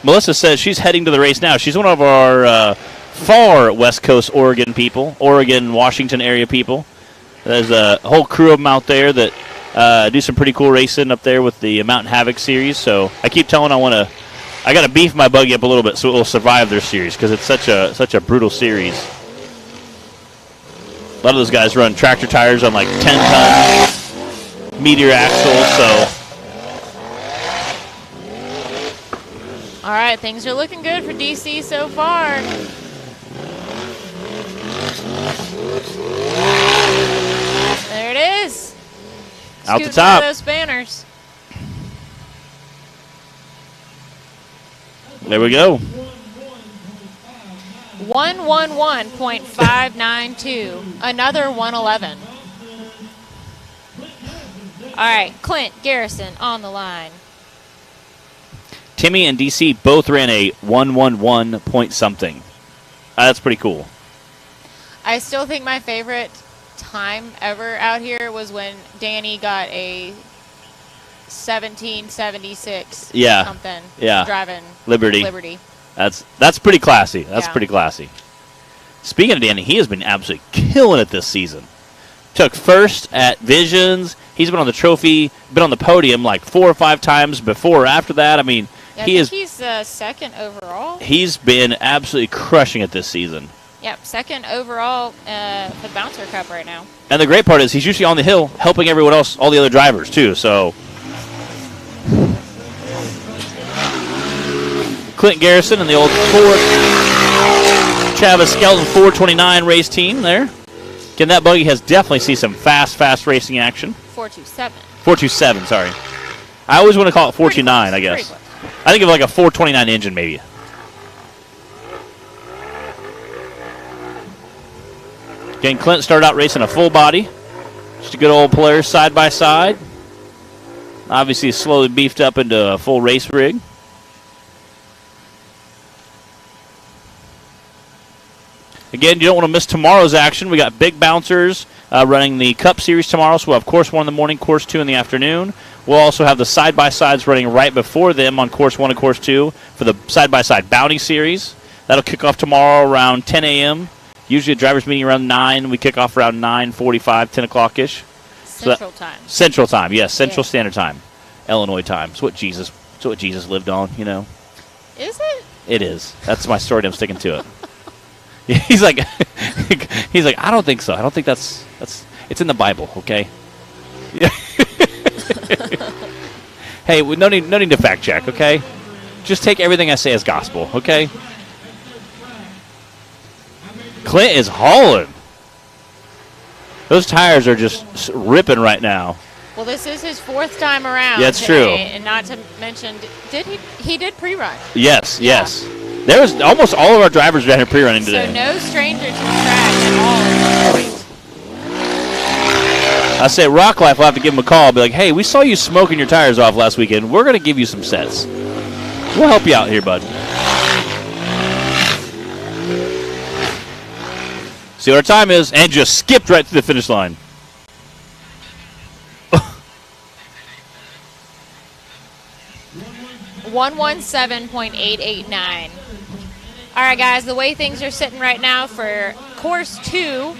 Melissa says she's heading to the race now. She's one of our far West Coast Oregon people, Oregon, Washington area people. There's a whole crew of them out there that do some pretty cool racing up there with the Mountain Havoc series. So I keep telling I got to beef my buggy up a little bit so it will survive their series because it's such a brutal series. A lot of those guys run tractor tires on like 10-ton Meteor axles, so. All right, things are looking good for DC so far. There it is. Out the Scooting by top. those banners. There we go. 111.592. Another 111. All right, Clint Garrison on the line. Timmy and DC both ran a 111 point something. That's pretty cool. I still think my favorite time ever out here was when Danny got a 1776 something. Yeah. Driving Liberty. That's pretty classy. That's pretty classy. Speaking of Danny, he has been absolutely killing it this season. Took first at Visions. He's been on the trophy, been on the podium like 4 or 5 times before or after that. I mean, he's second overall. He's been absolutely crushing it this season. Yep, second overall for the Bouncer Cup right now. And the great part is he's usually on the hill helping everyone else, all the other drivers too. So Clint Garrison and the old Travis Skelton 429 race team there. Again, that buggy has definitely seen some fast racing action. 427. 427, sorry. I always want to call it 429, I guess. I think of like a 429 engine, maybe. Again, Clint started out racing a full body. Just a good old Polaris side by side. Obviously, slowly beefed up into a full race rig. Again, you don't want to miss tomorrow's action. We got big bouncers running the Cup Series tomorrow, so we'll have Course 1 in the morning, Course 2 in the afternoon. We'll also have the side-by-sides running right before them on Course 1 and Course 2 for the side-by-side Bounty Series. That'll kick off tomorrow around 10 a.m. Usually a driver's meeting around 9. We kick off around 9:45, 10 o'clock-ish. Central time. Central time, yes, Central Standard Time. Illinois time. It's what Jesus lived on, you know. Is it? It is. That's my story, and I'm sticking to it. He's like, I don't think so. I don't think that's it's in the Bible, okay? Hey, no need to fact check, okay? Just take everything I say as gospel, okay? Clint is hauling. Those tires are just ripping right now. Well, this is his 4th time around. Yeah, it's today, true. And not to mention, he did pre-run. Yes. There was almost all of our drivers ran here pre-running today. So no stranger to the track at all at this point. I say Rocklife will have to give him a call. Be like, hey, we saw you smoking your tires off last weekend. We're going to give you some sets. We'll help you out here, bud. See what our time is, and just skipped right to the finish line. 117.889. All right, guys, the way things are sitting right now for Course 2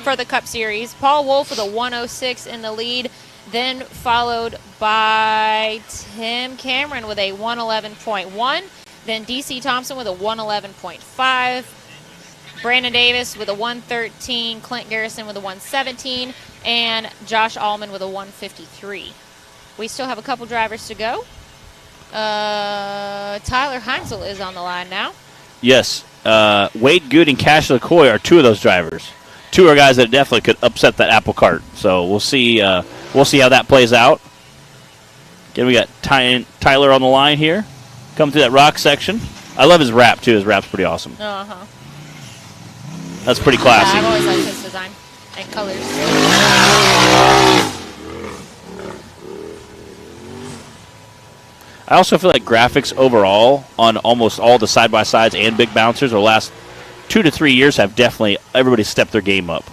for the Cup Series, Paul Wolf with a 106 in the lead. Then followed by Tim Cameron with a 111.1. Then DC Thompson with a 111.5. Brandon Davis with a 113. Clint Garrison with a 117. And Josh Allman with a 153. We still have a couple drivers to go. Tyler Heinzel is on the line now. Yes. Wade Good and Cash LaCoy are two of those drivers. Two are guys that definitely could upset that apple cart. So we'll see how that plays out. Again, we got Tyler on the line here. Coming through that rock section. I love his wrap, too. His wrap's pretty awesome. Uh-huh. That's pretty classy. Yeah, I've always liked his design and colors. I also feel like graphics overall on almost all the side-by-sides and big bouncers over the last 2 to 3 years have definitely everybody stepped their game up.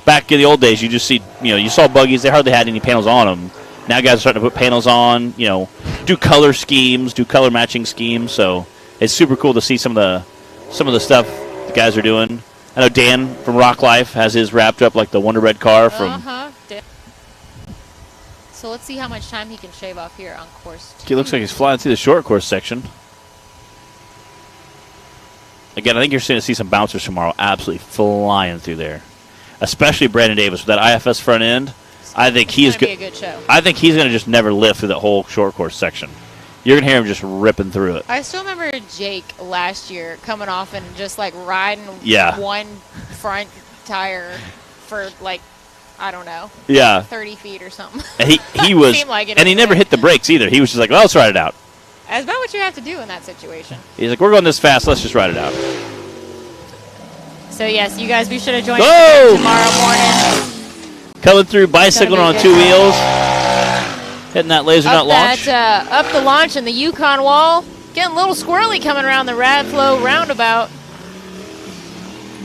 Back in the old days, you just see, you saw buggies. They hardly had any panels on them. Now guys are starting to put panels on, do color schemes, do color matching schemes. So it's super cool to see some of the stuff the guys are doing. I know Dan from Rocklife has his wrapped up like the Wonder Bread car from. So let's see how much time he can shave off here on course 2. He looks like he's flying through the short course section. Again, I think you're going to see some bouncers tomorrow absolutely flying through there, especially Brandon Davis with that IFS front end. I think he's going to be a good show. I think he's going to just never lift through that whole short course section. You're going to hear him just ripping through it. I still remember Jake last year coming off and just like riding one front tire for like, I don't know. Yeah. 30 feet or something. And he was, seemed like it and he never hit the brakes either. He was just like, well, let's ride it out. That's about what you have to do in that situation. He's like, we're going this fast. Let's just ride it out. So, yes, you guys be sure to join us tomorrow morning. Coming through, bicycling on 2 wheels. Hitting that laser nut launch. Up the launch in the Yukon wall. Getting a little squirrely coming around the Radflow roundabout.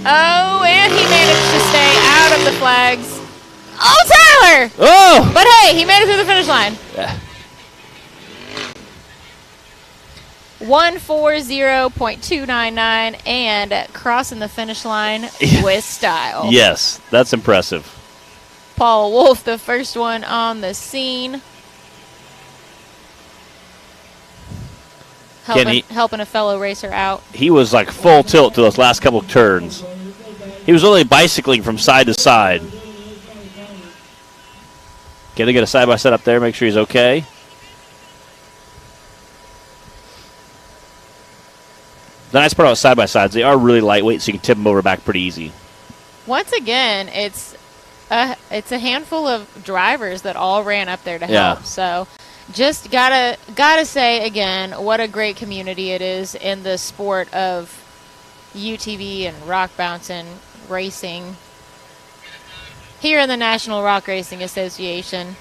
Oh, and he managed to stay out of the flags. Oh, Tyler! Oh! But hey, he made it through the finish line. Yeah. 140.299 and crossing the finish line with style. Yes, that's impressive. Paul Wolf, the first one on the scene. Helping a fellow racer out. He was like full tilt to those last couple of turns. He was only bicycling from side to side. Okay, they get a side-by-side up there, make sure he's okay. The nice part about side-by-sides, they are really lightweight, so you can tip them over back pretty easy. Once again, it's a handful of drivers that all ran up there to help. So just gotta say again, what a great community it is in the sport of UTV and rock bouncing racing here in the National Rock Racing Association.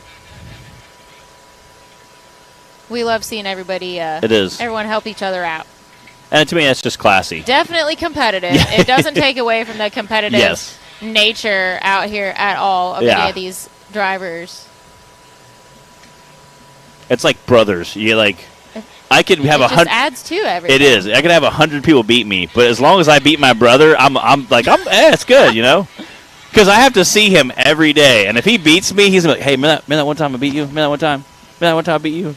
We love seeing everybody. It is. Everyone help each other out. And to me, that's just classy. Definitely competitive. It doesn't take away from the competitive nature out here at all of any of these drivers. It's like brothers. I could have it just adds to everything. It is. I could have 100 people beat me, but as long as I beat my brother, it's good, Because I have to see him every day, and if he beats me, he's gonna be like, "Hey, remember that one time I beat you? Remember that one time? Remember that one time I beat you?"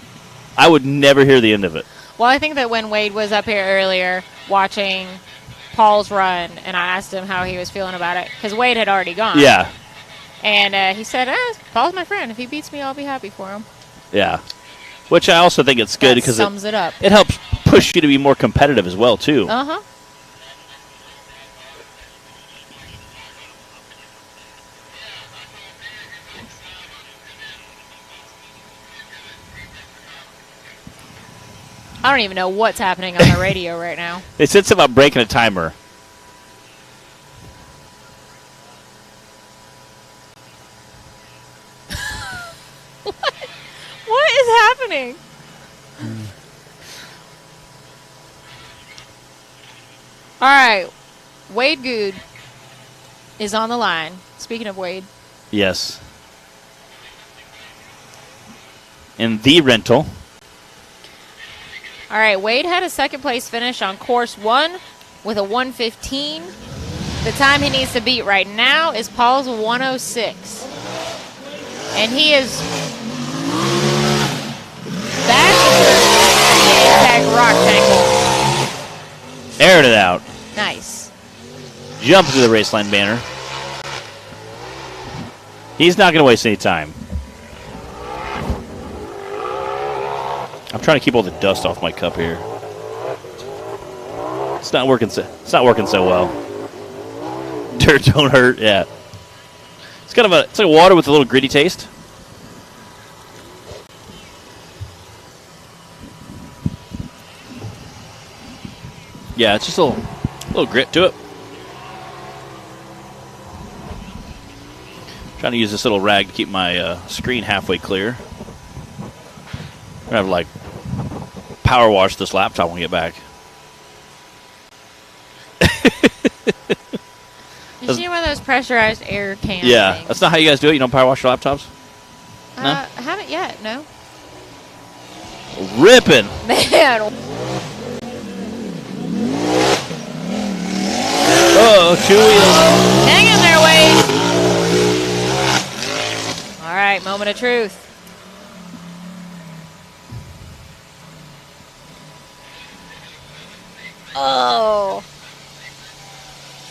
I would never hear the end of it. Well, I think that when Wade was up here earlier watching Paul's run, and I asked him how he was feeling about it, because Wade had already gone. Yeah. And he said, Paul's my friend. If he beats me, I'll be happy for him. Yeah. Which I also think it's good because sums it up. It helps push you to be more competitive as well, too. Uh-huh. I don't even know what's happening on the radio right now. They said something about breaking a timer. What is happening? All right. Wade Good is on the line. Speaking of Wade. Yes. In the rental. All right, Wade had a second-place finish on course 1 with a 1:15. The time he needs to beat right now is Paul's 1:06. And he is back in the rock tangle. Aired it out. Nice. Jump to the raceline banner. He's not going to waste any time. I'm trying to keep all the dust off my cup here. It's not working so well. Dirt don't hurt. Yeah. It's like water with a little gritty taste. Yeah, it's just a little grit to it. Trying to use this little rag to keep my screen halfway clear. I'm gonna have to like power wash this laptop when we get back. You see one of those pressurized air cans? Yeah, things? that's not how you guys do it. You don't power wash your laptops? No? I haven't yet, no. Ripping. Man. Oh, 2 wheels. Hang in there, Wade. All right, moment of truth. Oh.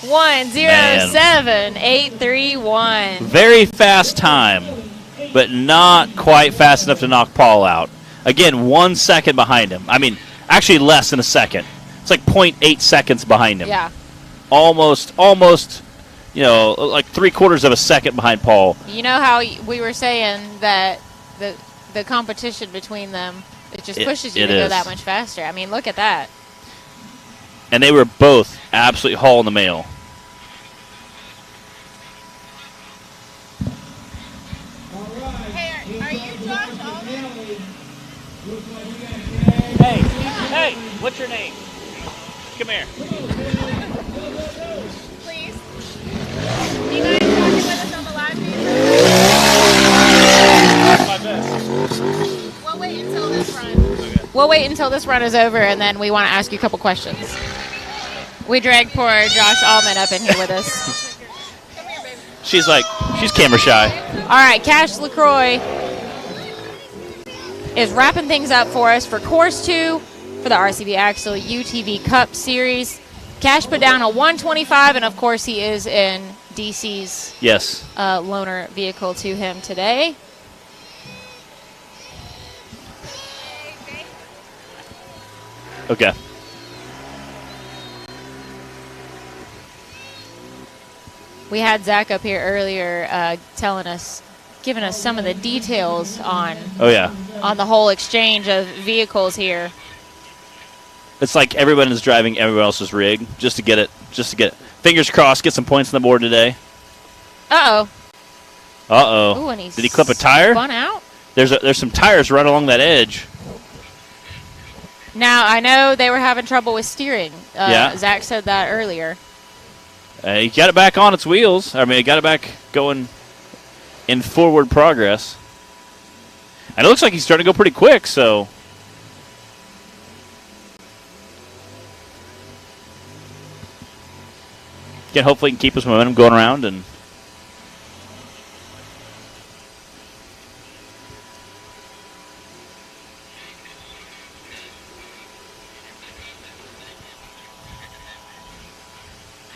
1:07.831. Very fast time, but not quite fast enough to knock Paul out. Again, 1 second behind him. I mean, actually less than a second. It's like 0.8 seconds behind him. Yeah. Almost, you know, like 3/4 of a second behind Paul. You know how we were saying that the competition between them, it just pushes you to go that much faster. I mean, look at that. And they were both absolutely hauling the mail. Hey, are you Josh Allman? Hey, what's your name? Come here. Please. You guys talking with us on the live feed? My best. We'll wait until this run. Okay. We'll wait until this run is over, and then we want to ask you a couple questions. We dragged poor Josh Allman up in here with us. She's camera shy. All right, Cash LaCroix is wrapping things up for us for Course 2 for the RCB Axle UTV Cup Series. Cash put down a 125, and of course he is in DC's loaner vehicle to him today. Okay. We had Zach up here earlier giving us some of the details on the whole exchange of vehicles here. It's like everyone is driving everyone else's rig just to get it. Fingers crossed, get some points on the board today. Uh-oh. Uh-oh. Ooh, Did he clip a tire? Spun out? There's some tires right along that edge. Now, I know they were having trouble with steering. Zach said that earlier. He got it back on its wheels. I mean, he got it back going in forward progress. And it looks like he's starting to go pretty quick, so. Again, hopefully he can keep his momentum going around and.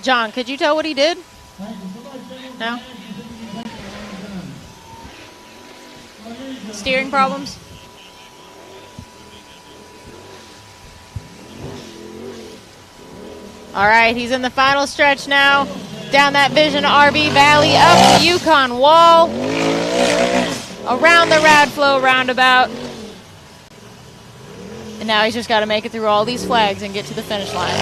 John, could you tell what he did? No? Steering problems? All right, he's in the final stretch now. Down that Vision RV Valley, up the Yukon Wall, around the Radflow roundabout. And now he's just got to make it through all these flags and get to the finish line.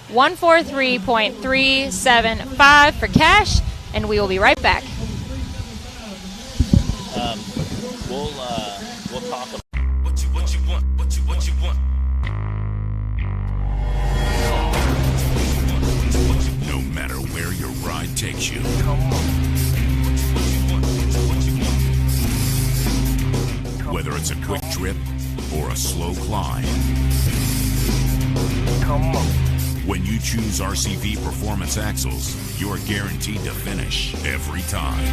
143.375 for Cash, and we will be right back. We'll talk about What you want. No matter where your ride takes you. Come on. it's a quick trip or a slow climb. Come on. When you choose RCV Performance Axles, you're guaranteed to finish every time.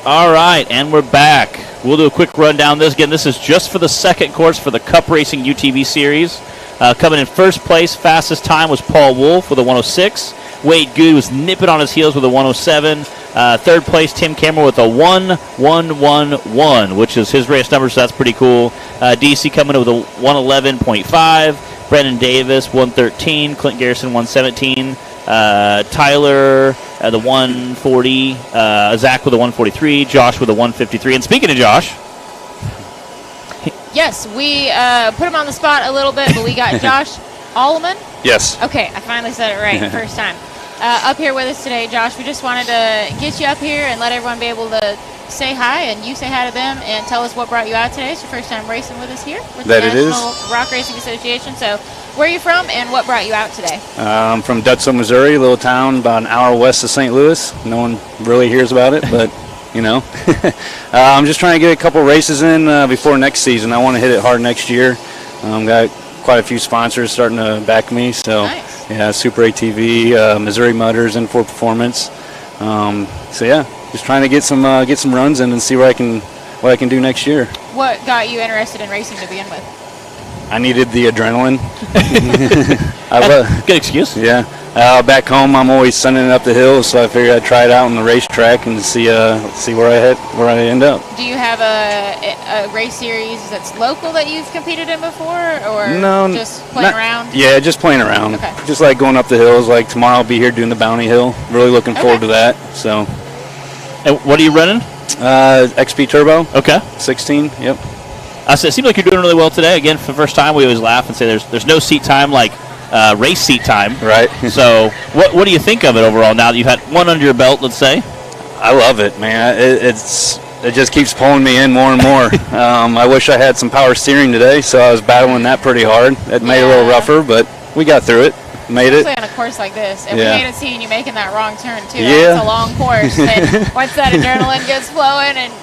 All right, and we're back. We'll do a quick rundown. This is just for the second course for the Cup Racing UTV Series. Coming in first place, fastest time was Paul Wolf with a 106. Wade Good was nipping on his heels with a 107. Third place, Tim Cameron with a 1-1-1-1, which is his race number, so that's pretty cool. DC coming in with a 111.5. Brendan Davis, 113. Clint Garrison, 117. Tyler, the 140. Zach with a 143. Josh with a 153. And speaking of Josh. Yes, we put him on the spot a little bit, but we got Josh Alleman. Yes. Okay, I finally said it right first time. Up here with us today, Josh. We just wanted to get you up here and let everyone be able to say hi, and you say hi to them and tell us what brought you out today. It's your first time racing with us here with the National Rock Racing Association. So where are you from and what brought you out today? I'm from Dutzel, Missouri, a little town about an hour west of St. Louis. No one really hears about it, but, you know. I'm just trying to get a couple races in before next season. I want to hit it hard next year. Got quite a few sponsors starting to back me. So, nice. Yeah, Super ATV, Missouri Mutters, and 4 Performance. So, yeah, just trying to get some runs in and see what I can do next year. What got you interested in racing to begin with? I needed the adrenaline. Good excuse. Yeah. Back home, I'm always sending it up the hills, so I figured I'd try it out on the racetrack and see where I end up. Do you have a race series that's local that you've competed in before, or no, just playing around? Yeah, just playing around. Okay. Just like going up the hills. Like tomorrow, I'll be here doing the Bounty Hill. Really looking forward to that. So. And what are you running? XP Turbo. Okay. 16. Yep. It seems like you're doing really well today. Again, for the first time, we always laugh and say there's no seat time like race seat time. Right. So what do you think of it overall now that you've had one under your belt, let's say? I love it, man. It just keeps pulling me in more and more. I wish I had some power steering today, so I was battling that pretty hard. It made it a little rougher, but we got through it. Made it. Especially on a course like this. And we hate seeing you making that wrong turn, too. Yeah. It's a long course. And once that adrenaline gets flowing, and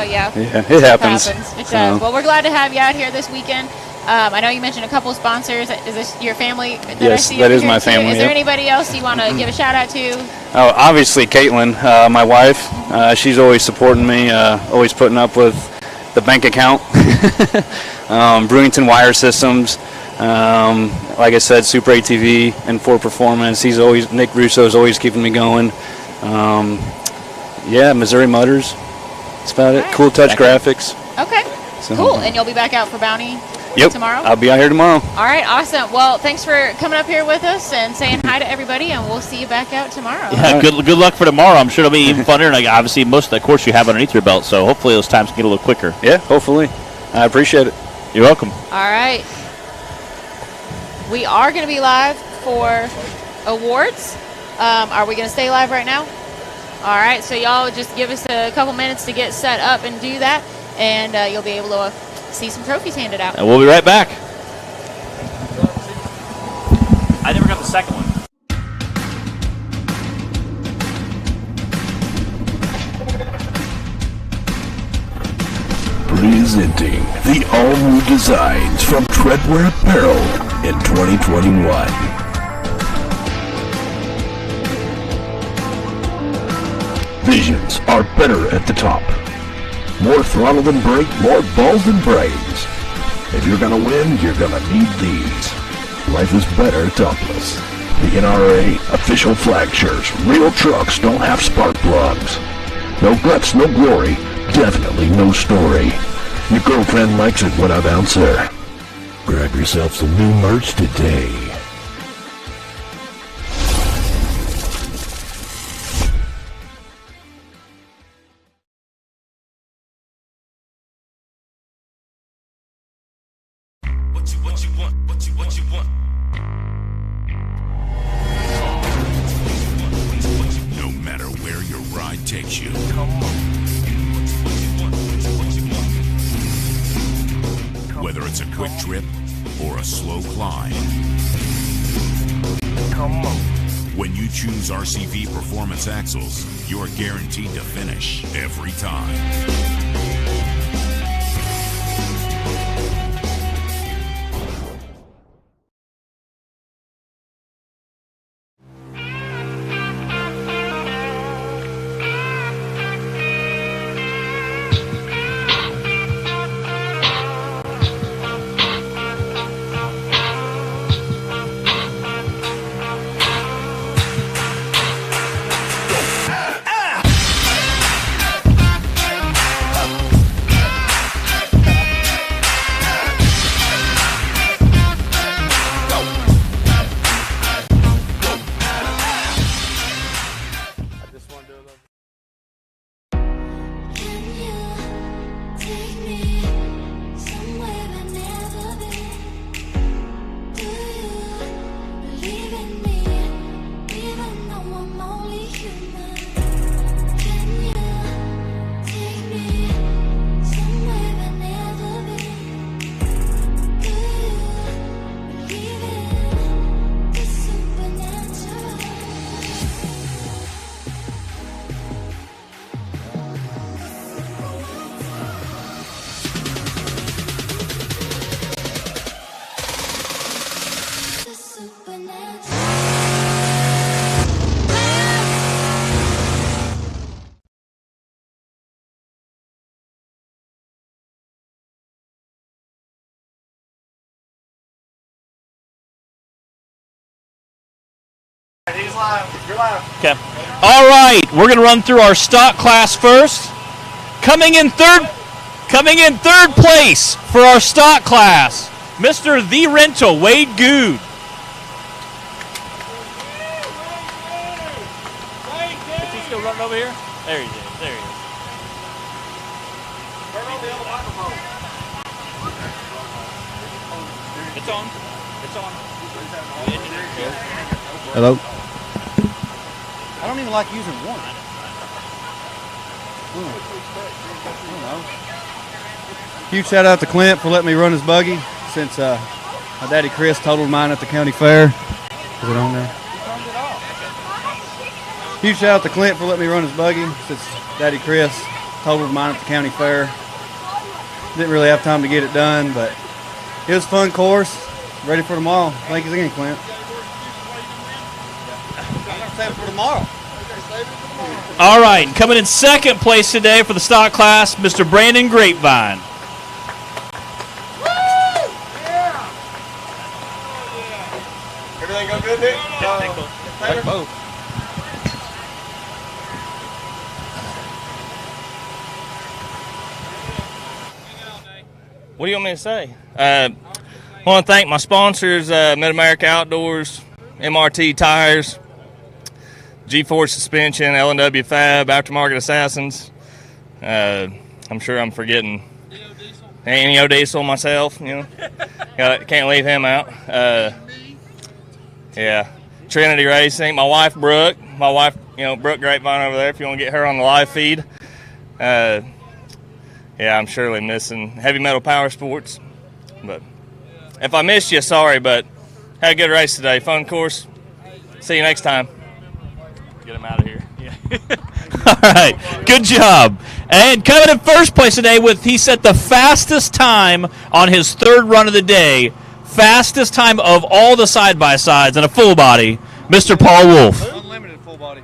Yeah, it happens. It does. Well, we're glad to have you out here this weekend. I know you mentioned a couple of sponsors. Is this your family? Yes, that is my family. Is there anybody else you want to give a shout out to? Oh, obviously Caitlin, my wife. She's always supporting me, always putting up with the bank account. Brewington Wire Systems. Like I said, Super ATV and 4 Performance. Nick Russo's always keeping me going. Missouri Mutters. That's about it. Cool Touch Graphics. Okay. So, cool. And you'll be back out for Bounty tomorrow? I'll be out here tomorrow. All right. Awesome. Well, thanks for coming up here with us and saying hi to everybody, and we'll see you back out tomorrow. Yeah, good luck for tomorrow. I'm sure it'll be even funner. And obviously, most of the course you have underneath your belt, so hopefully those times can get a little quicker. Yeah, hopefully. I appreciate it. You're welcome. All right. We are going to be live for awards. Are we going to stay live right now? All right, so y'all just give us a couple minutes to get set up and do that, and you'll be able to see some trophies handed out. And we'll be right back. I never got the second one. Presenting the all-new designs from Treadwear Apparel in 2021. Visions are better at the top. More throttle than brake, more balls than brains. If you're gonna win, you're gonna need these. Life is better topless. The NRA official flag shirts. Real trucks don't have spark plugs. No guts, no glory. Definitely no story. Your girlfriend likes it when I bounce her. Grab yourself some new merch today. What you want? No matter where your ride takes you. Whether it's a quick trip or a slow climb. When you choose RCV Performance Axles, you're guaranteed to finish every time. He's live. You're live. Okay. All right, we're going to run through our stock class first. Coming in third place for our stock class, Mr. The Rental, Wade Good. Is he still running over here? There he is. There he is. It's on. It's on. Hello. I don't even like using one. I don't know. Huge shout out to Clint for letting me run his buggy since my daddy Chris totaled mine at the county fair. Is it on there? Huge shout out to Clint for letting me run his buggy since daddy Chris totaled mine at the county fair. Didn't really have time to get it done, but it was a fun course. Ready for tomorrow. Thank you again, Clint. Save it for tomorrow. All right, coming in second place today for the stock class, Mr. Brandon Grapevine. Everything go good, Nick? Take both. What do you want me to say? I want to thank my sponsors, Mid-America Outdoors, MRT Tires, G-Force Suspension, L&W Fab, Aftermarket Assassins. I'm sure I'm forgetting Anio Diesel myself, you know. Can't leave him out. Yeah, Trinity Racing. My wife, Brooke. Brooke Grapevine over there, if you want to get her on the live feed. Yeah, I'm surely missing Heavy Metal Power Sports. But if I missed you, sorry, but had a good race today. Fun course. See you next time. Get him out of here. Yeah. All right, good job. And coming in first place today he set the fastest time on his third run of the day, fastest time of all the side-by-sides in a full body, Mr. Paul Wolf. Unlimited full body.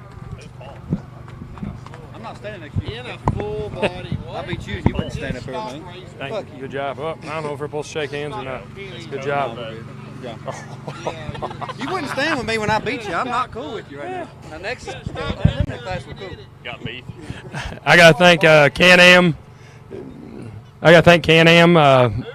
I'm not standing next to you. In a full body. I'll beat you. You wouldn't stand up there with me. Thank you. Good job. Well, I don't know if we're supposed to shake hands or not. Good job. Yeah. You wouldn't stand with me when I beat you. I'm not cool with you right now. Now next class we're cool. Got beef. I got to thank Can-Am.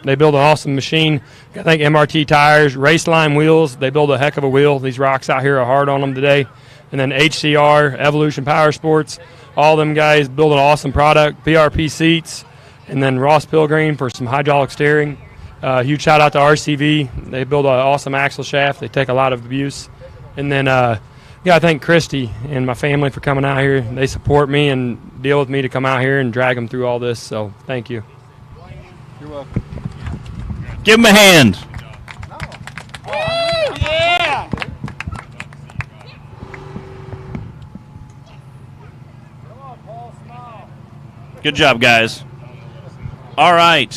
They build an awesome machine. I thank MRT Tires, Raceline Wheels. They build a heck of a wheel. These rocks out here are hard on them today. And then HCR, Evolution Power Sports. All them guys build an awesome product. PRP seats. And then Ross Pilgrim for some hydraulic steering. Huge shout out to RCV. They build an awesome axle shaft. They take a lot of abuse. And then I thank Christy and my family for coming out here. They support me and deal with me to come out here and drag them through all this. So thank you. You're welcome. Give them a hand. Yeah! Good job, guys. All right.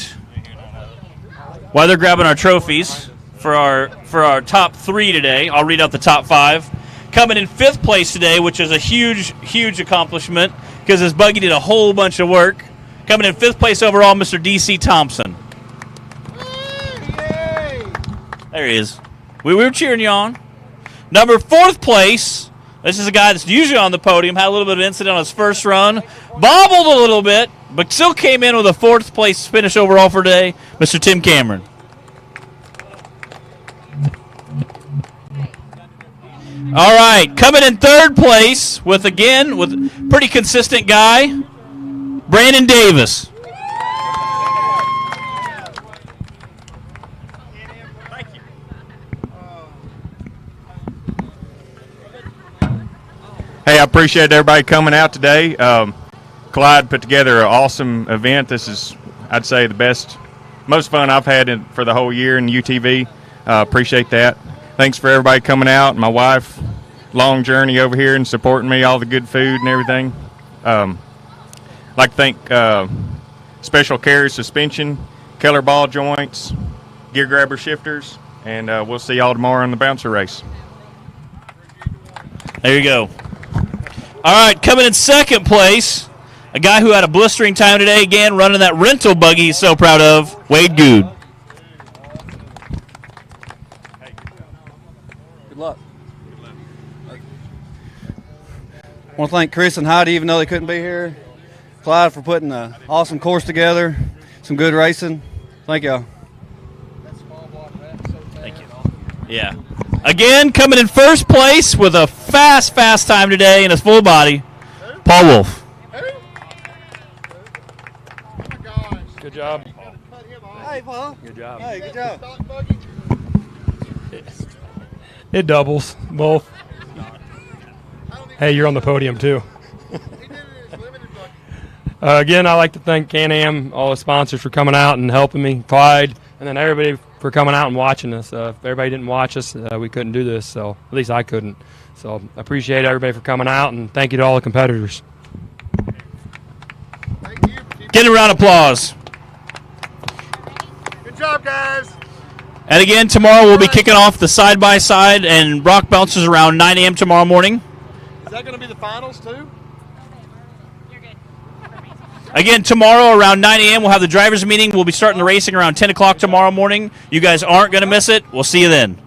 While they're grabbing our trophies for our top 3 today, I'll read out the top 5. Coming in 5th place today, which is a huge accomplishment because his buggy did a whole bunch of work. Coming in 5th place overall, Mr. DC Thompson. There he is. We were cheering you on. Number 4th place, this is a guy that's usually on the podium, had a little bit of incident on his first run, bobbled a little bit, but still came in with a 4th place finish overall for today, Mr. Tim Cameron. All right, coming in 3rd place with pretty consistent guy, Brandon Davis. Hey, I appreciate everybody coming out today. Clyde put together an awesome event. This is, I'd say, the most fun I've had for the whole year in UTV. Appreciate that. Thanks for everybody coming out. My wife, long journey over here and supporting me, all the good food and everything. I'd like to thank Special Carry Suspension, Keller Ball Joints, Gear Grabber Shifters, and we'll see y'all tomorrow in the bouncer race. There you go. All right, coming in 2nd place, a guy who had a blistering time today, again, running that rental buggy he's so proud of, Wade Good. Good luck. I want to thank Chris and Heidi, even though they couldn't be here. Clyde for putting an awesome course together, some good racing. Thank y'all. Thank you. Yeah. Again, coming in 1st place with a fast time today in his full body, Paul Wolf. Good job. Hey, Paul. Good job. Hey, good job. It doubles, both. Hey, you're on the podium, too. Again, I'd like to thank Can-Am, all the sponsors for coming out and helping me, Clyde, and then everybody for coming out and watching us. If everybody didn't watch us, we couldn't do this, so at least I couldn't. So I appreciate everybody for coming out, and thank you to all the competitors. Get a round of applause. Good job, guys. And again, tomorrow we'll be kicking off the side-by-side and rock bouncers around 9 a.m. tomorrow morning. Is that going to be the finals, too? Again, tomorrow around 9 a.m. we'll have the drivers' meeting. We'll be starting the racing around 10 o'clock tomorrow morning. You guys aren't going to miss it. We'll see you then.